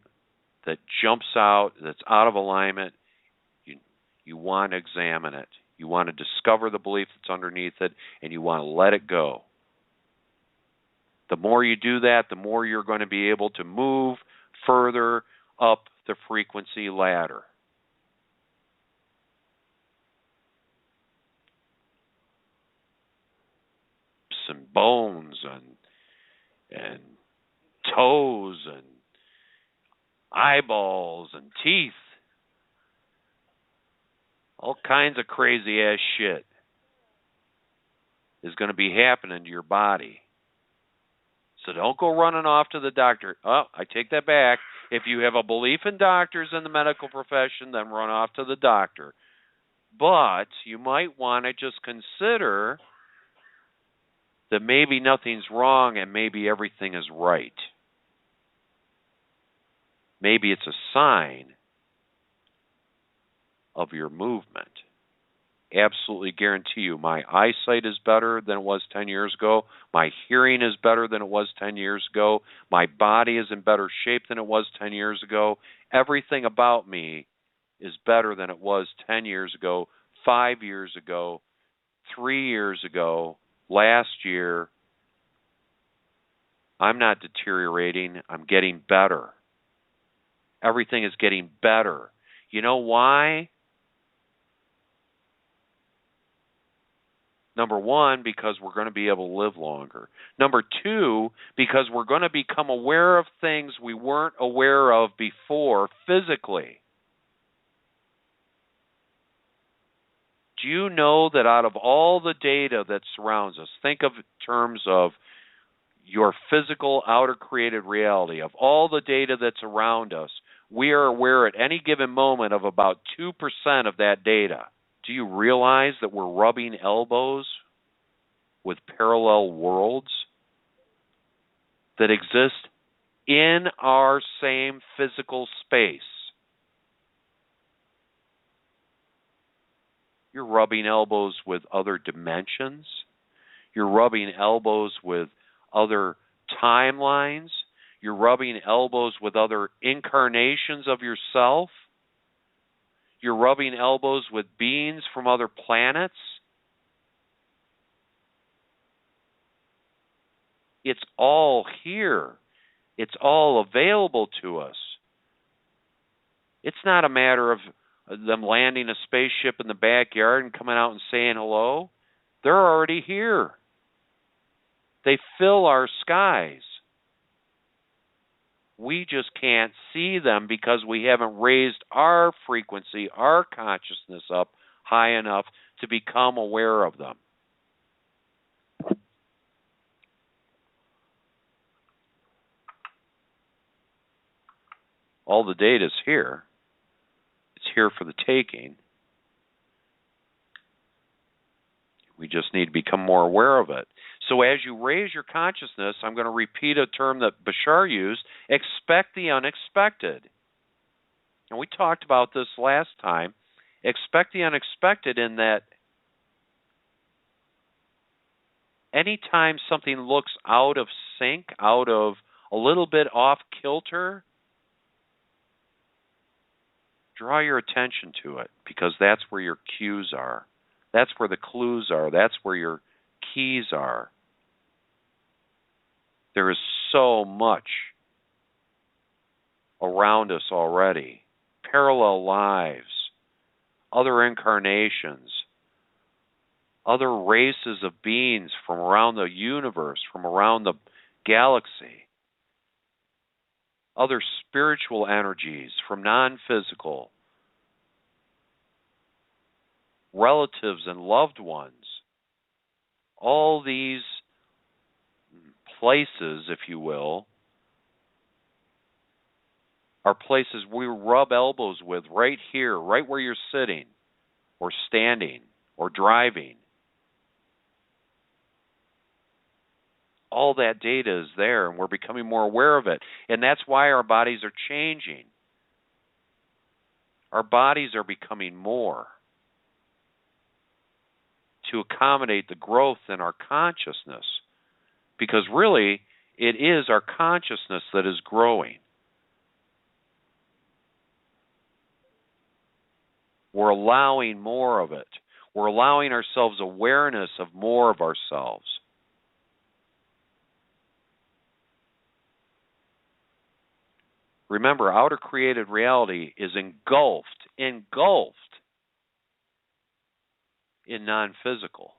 that jumps out, that's out of alignment, you want to examine it. You want to discover the belief that's underneath it, and you want to let it go. The more you do that, the more you're going to be able to move further up the frequency ladder. And bones and toes and eyeballs and teeth. All kinds of crazy ass shit is going to be happening to your body. So don't go running off to the doctor. Oh, I take that back. If you have a belief in doctors in the medical profession, then run off to the doctor. But you might want to just consider that maybe nothing's wrong and maybe everything is right. Maybe it's a sign of your movement. Absolutely guarantee you my eyesight is better than it was 10 years ago. My hearing is better than it was 10 years ago. My body is in better shape than it was 10 years ago. Everything about me is better than it was 10 years ago, 5 years ago, 3 years ago, last year. I'm not deteriorating. I'm getting better. Everything is getting better. You know why? Number one, because we're going to be able to live longer. Number two, because we're going to become aware of things we weren't aware of before physically. Do you know that out of all the data that surrounds us, think of terms of your physical outer created reality, of all the data that's around us, we are aware at any given moment of about 2% of that data. Do you realize that we're rubbing elbows with parallel worlds that exist in our same physical space? You're rubbing elbows with other dimensions. You're rubbing elbows with other timelines. You're rubbing elbows with other incarnations of yourself. You're rubbing elbows with beings from other planets. It's all here. It's all available to us. It's not a matter of them landing a spaceship in the backyard and coming out and saying hello. They're already here. They fill our skies. We just can't see them because we haven't raised our frequency, our consciousness up high enough to become aware of them. All the data's here. It's here for the taking. We just need to become more aware of it. So as you raise your consciousness, I'm going to repeat a term that Bashar used, expect the unexpected. And we talked about this last time. Expect the unexpected in that anytime something looks out of sync, out of a little bit off kilter, draw your attention to it, because that's where your cues are. That's where the clues are. That's where your keys are. There is so much around us already. Parallel lives, other incarnations, other races of beings from around the universe, from around the galaxy, other spiritual energies from non-physical, relatives and loved ones. All these places, if you will, are places we rub elbows with right here, right where you're sitting, or standing, or driving. All that data is there, and we're becoming more aware of it. And that's why our bodies are changing. Our bodies are becoming more to accommodate the growth in our consciousness. Because really, it is our consciousness that is growing. We're allowing more of it. We're allowing ourselves awareness of more of ourselves. Remember, outer created reality is engulfed in non-physical.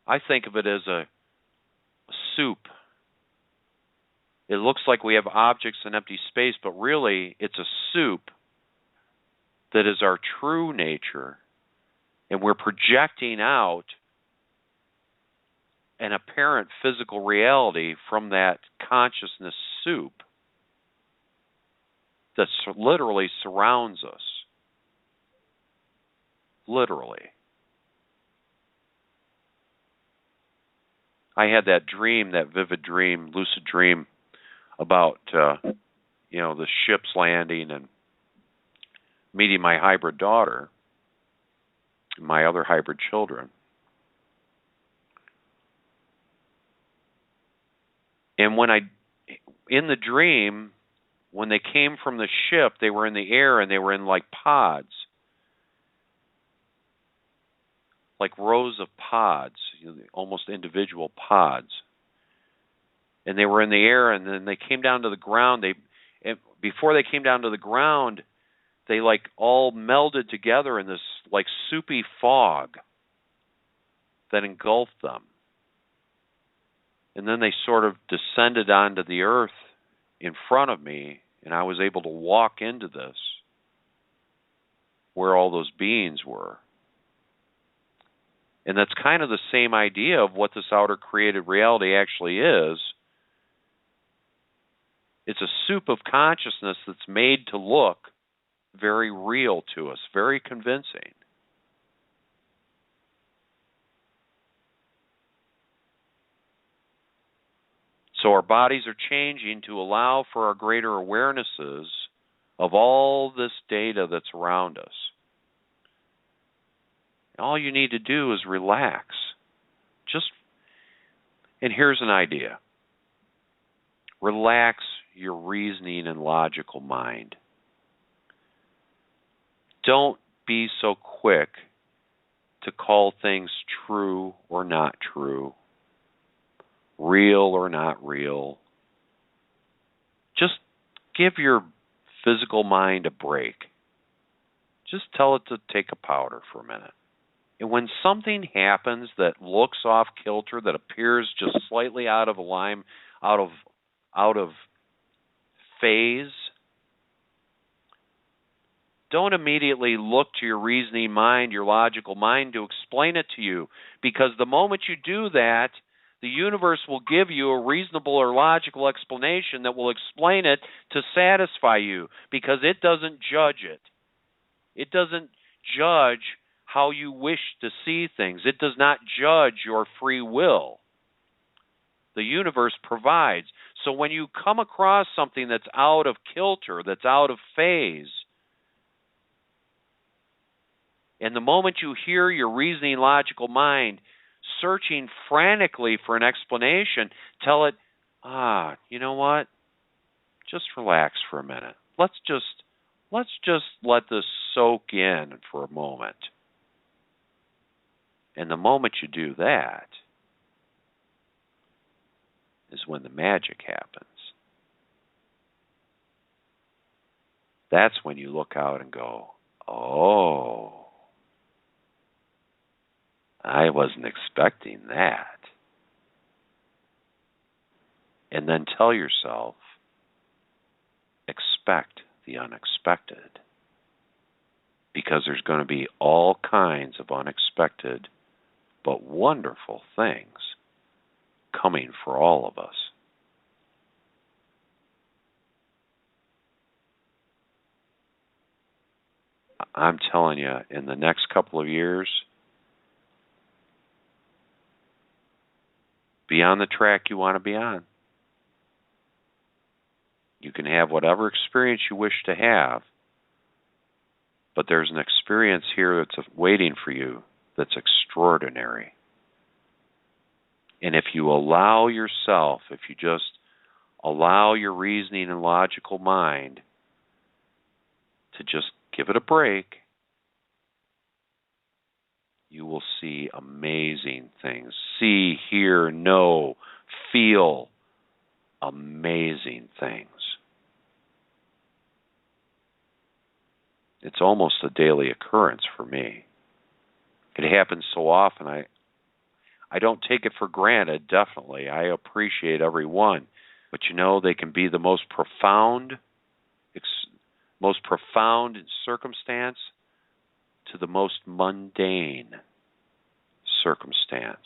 I think of it as a soup. It looks like we have objects in empty space, but really it's a soup that is our true nature, and we're projecting out an apparent physical reality from that consciousness soup that literally surrounds us. Literally. I had that dream, that vivid dream, lucid dream about, the ships landing and meeting my hybrid daughter and my other hybrid children. And in the dream, when they came from the ship, they were in the air and they were in like pods, like rows of pods, almost individual pods. And they were in the air, and then they came down to the ground. Before they came down to the ground, they like all melded together in this like soupy fog that engulfed them. And then they sort of descended onto the earth in front of me, and I was able to walk into this, where all those beings were. And that's kind of the same idea of what this outer created reality actually is. It's a soup of consciousness that's made to look very real to us, very convincing. So our bodies are changing to allow for our greater awarenesses of all this data that's around us. All you need to do is relax. And here's an idea. Relax your reasoning and logical mind. Don't be so quick to call things true or not true, real or not real. Just give your physical mind a break. Just tell it to take a powder for a minute. And when something happens that looks off kilter, that appears just slightly out of line, out of phase, don't immediately look to your reasoning mind, your logical mind, to explain it to you. Because the moment you do that, the universe will give you a reasonable or logical explanation that will explain it to satisfy you, because it doesn't judge it. It doesn't judge how you wish to see things. It does not judge your free will. The universe provides. So when you come across something that's out of kilter, that's out of phase, and the moment you hear your reasoning, logical mind searching frantically for an explanation, tell it, you know what? Just relax for a minute. Let's just let this soak in for a moment. And the moment you do that is when the magic happens. That's when you look out and go, oh, I wasn't expecting that. And then tell yourself, expect the unexpected. Because there's going to be all kinds of unexpected but wonderful things coming for all of us. I'm telling you, in the next couple of years, be on the track you want to be on. You can have whatever experience you wish to have, but there's an experience here that's waiting for you that's extraordinary. And if you allow yourself, if you just allow your reasoning and logical mind to just give it a break, you will see amazing things. See, hear, know, feel amazing things. It's almost a daily occurrence for me. It happens so often, I don't take it for granted, definitely. I appreciate every one. But you know, they can be the most profound circumstance to the most mundane circumstance.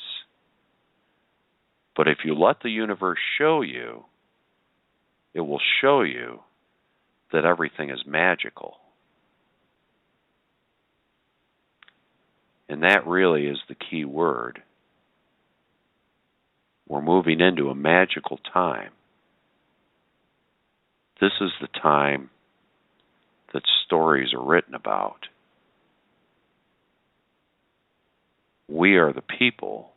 But if you let the universe show you, it will show you that everything is magical. And that really is the key word. We're moving into a magical time. This is the time that stories are written about. We are the people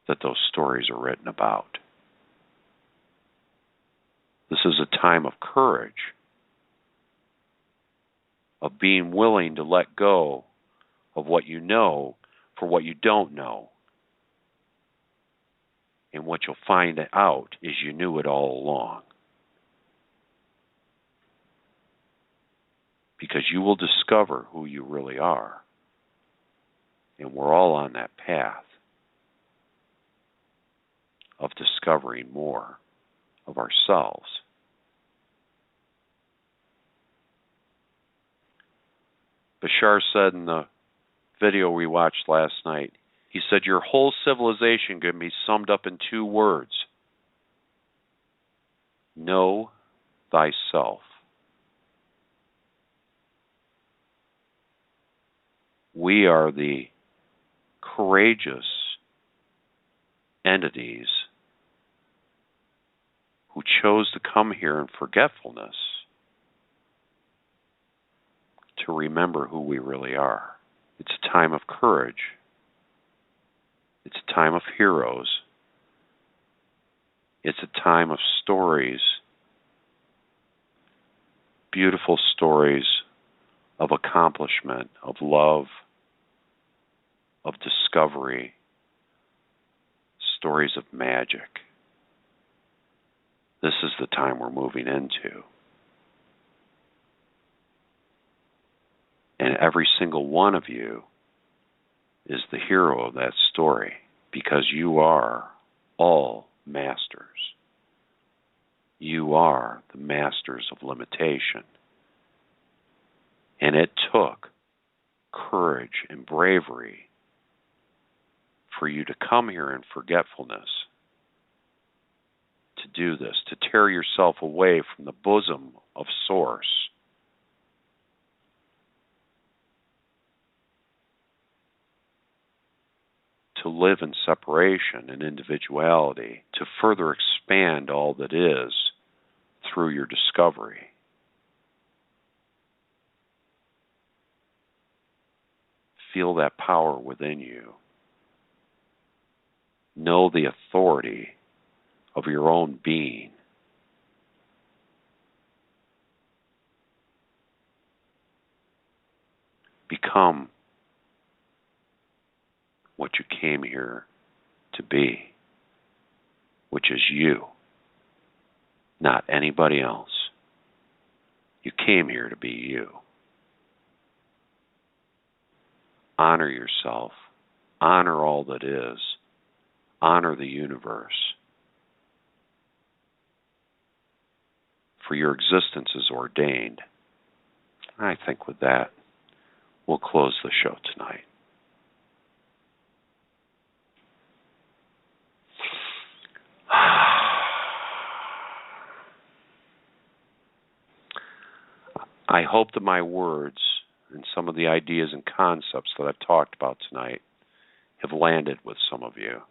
that those stories are written about. This is a time of courage, of being willing to let go of what you know for what you don't know. And what you'll find out is you knew it all along. Because you will discover who you really are. And we're all on that path of discovering more of ourselves. Bashar said in the video we watched last night, he said, your whole civilization can be summed up in 2 words. Know thyself. We are the courageous entities who chose to come here in forgetfulness to remember who we really are. It's a time of courage. It's a time of heroes. It's a time of stories, beautiful stories of accomplishment, of love, of discovery, stories of magic. This is the time we're moving into. And every single one of you is the hero of that story, because you are all masters. You are the masters of limitation. And it took courage and bravery for you to come here in forgetfulness, to do this, to tear yourself away from the bosom of Source, to live in separation and individuality, to further expand all that is through your discovery. Feel that power within you. Know the authority of your own being. Become what you came here to be, which is you, not anybody else. You came here to be you. Honor yourself. Honor all that is. Honor the universe. For your existence is ordained. I think with that, we'll close the show tonight. I hope that my words and some of the ideas and concepts that I've talked about tonight have landed with some of you.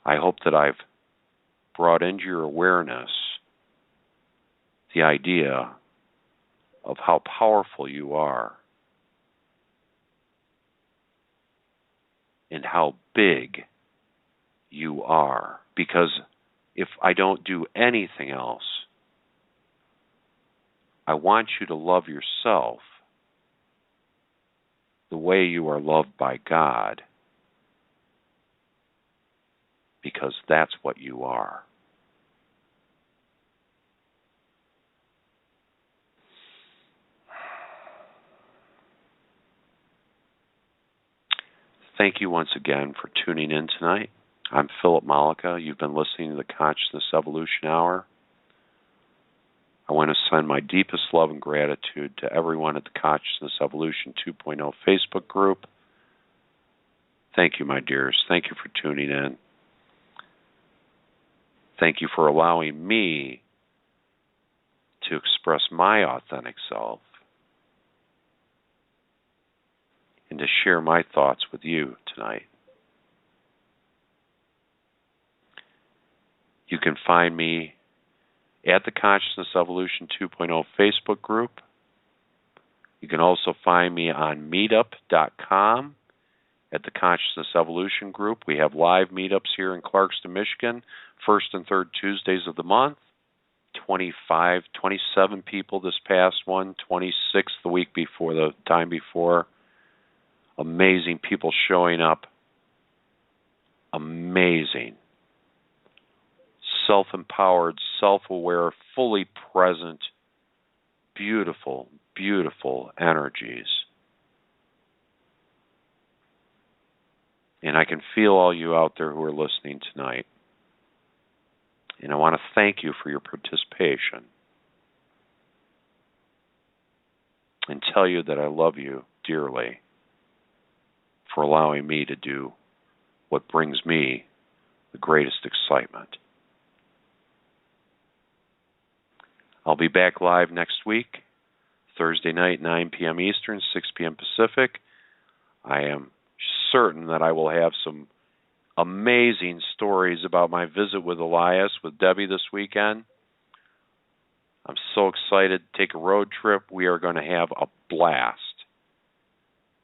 I hope that I've brought into your awareness the idea of how powerful you are and how big you are. Because if I don't do anything else, I want you to love yourself the way you are loved by God, because that's what you are. Thank you once again for tuning in tonight. I'm Philip Mollica. You've been listening to the Consciousness Evolution Hour. I want to send my deepest love and gratitude to everyone at the Consciousness Evolution 2.0 Facebook group. Thank you, my dears. Thank you for tuning in. Thank you for allowing me to express my authentic self and to share my thoughts with you tonight. You can find me at the Consciousness Evolution 2.0 Facebook group. You can also find me on meetup.com at the Consciousness Evolution group. We have live meetups here in Clarkston, Michigan, first and third Tuesdays of the month. 27 people this past one, 26 the week before, the time before. Amazing people showing up. Amazing. Self-empowered, self-aware, fully present, beautiful, beautiful energies. And I can feel all you out there who are listening tonight. And I want to thank you for your participation and tell you that I love you dearly for allowing me to do what brings me the greatest excitement. I'll be back live next week, Thursday night, 9 p.m. Eastern, 6 p.m. Pacific. I am certain that I will have some amazing stories about my visit with Elias, with Debbie this weekend. I'm so excited to take a road trip. We are going to have a blast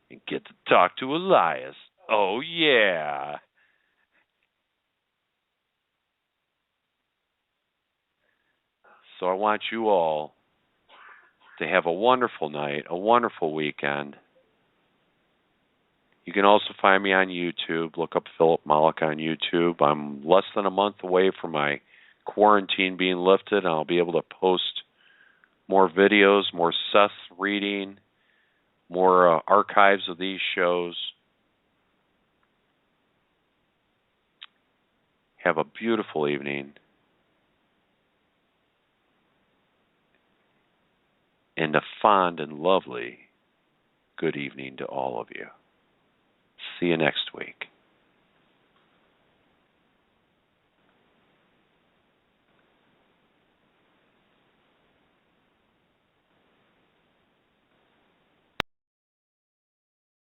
and get to talk to Elias. Oh, yeah. So I want you all to have a wonderful night, a wonderful weekend. You can also find me on YouTube. Look up Philip Mollica on YouTube. I'm less than a month away from my quarantine being lifted, and I'll be able to post more videos, more Seth reading, more archives of these shows. Have a beautiful evening. And a fond and lovely good evening to all of you. See you next week.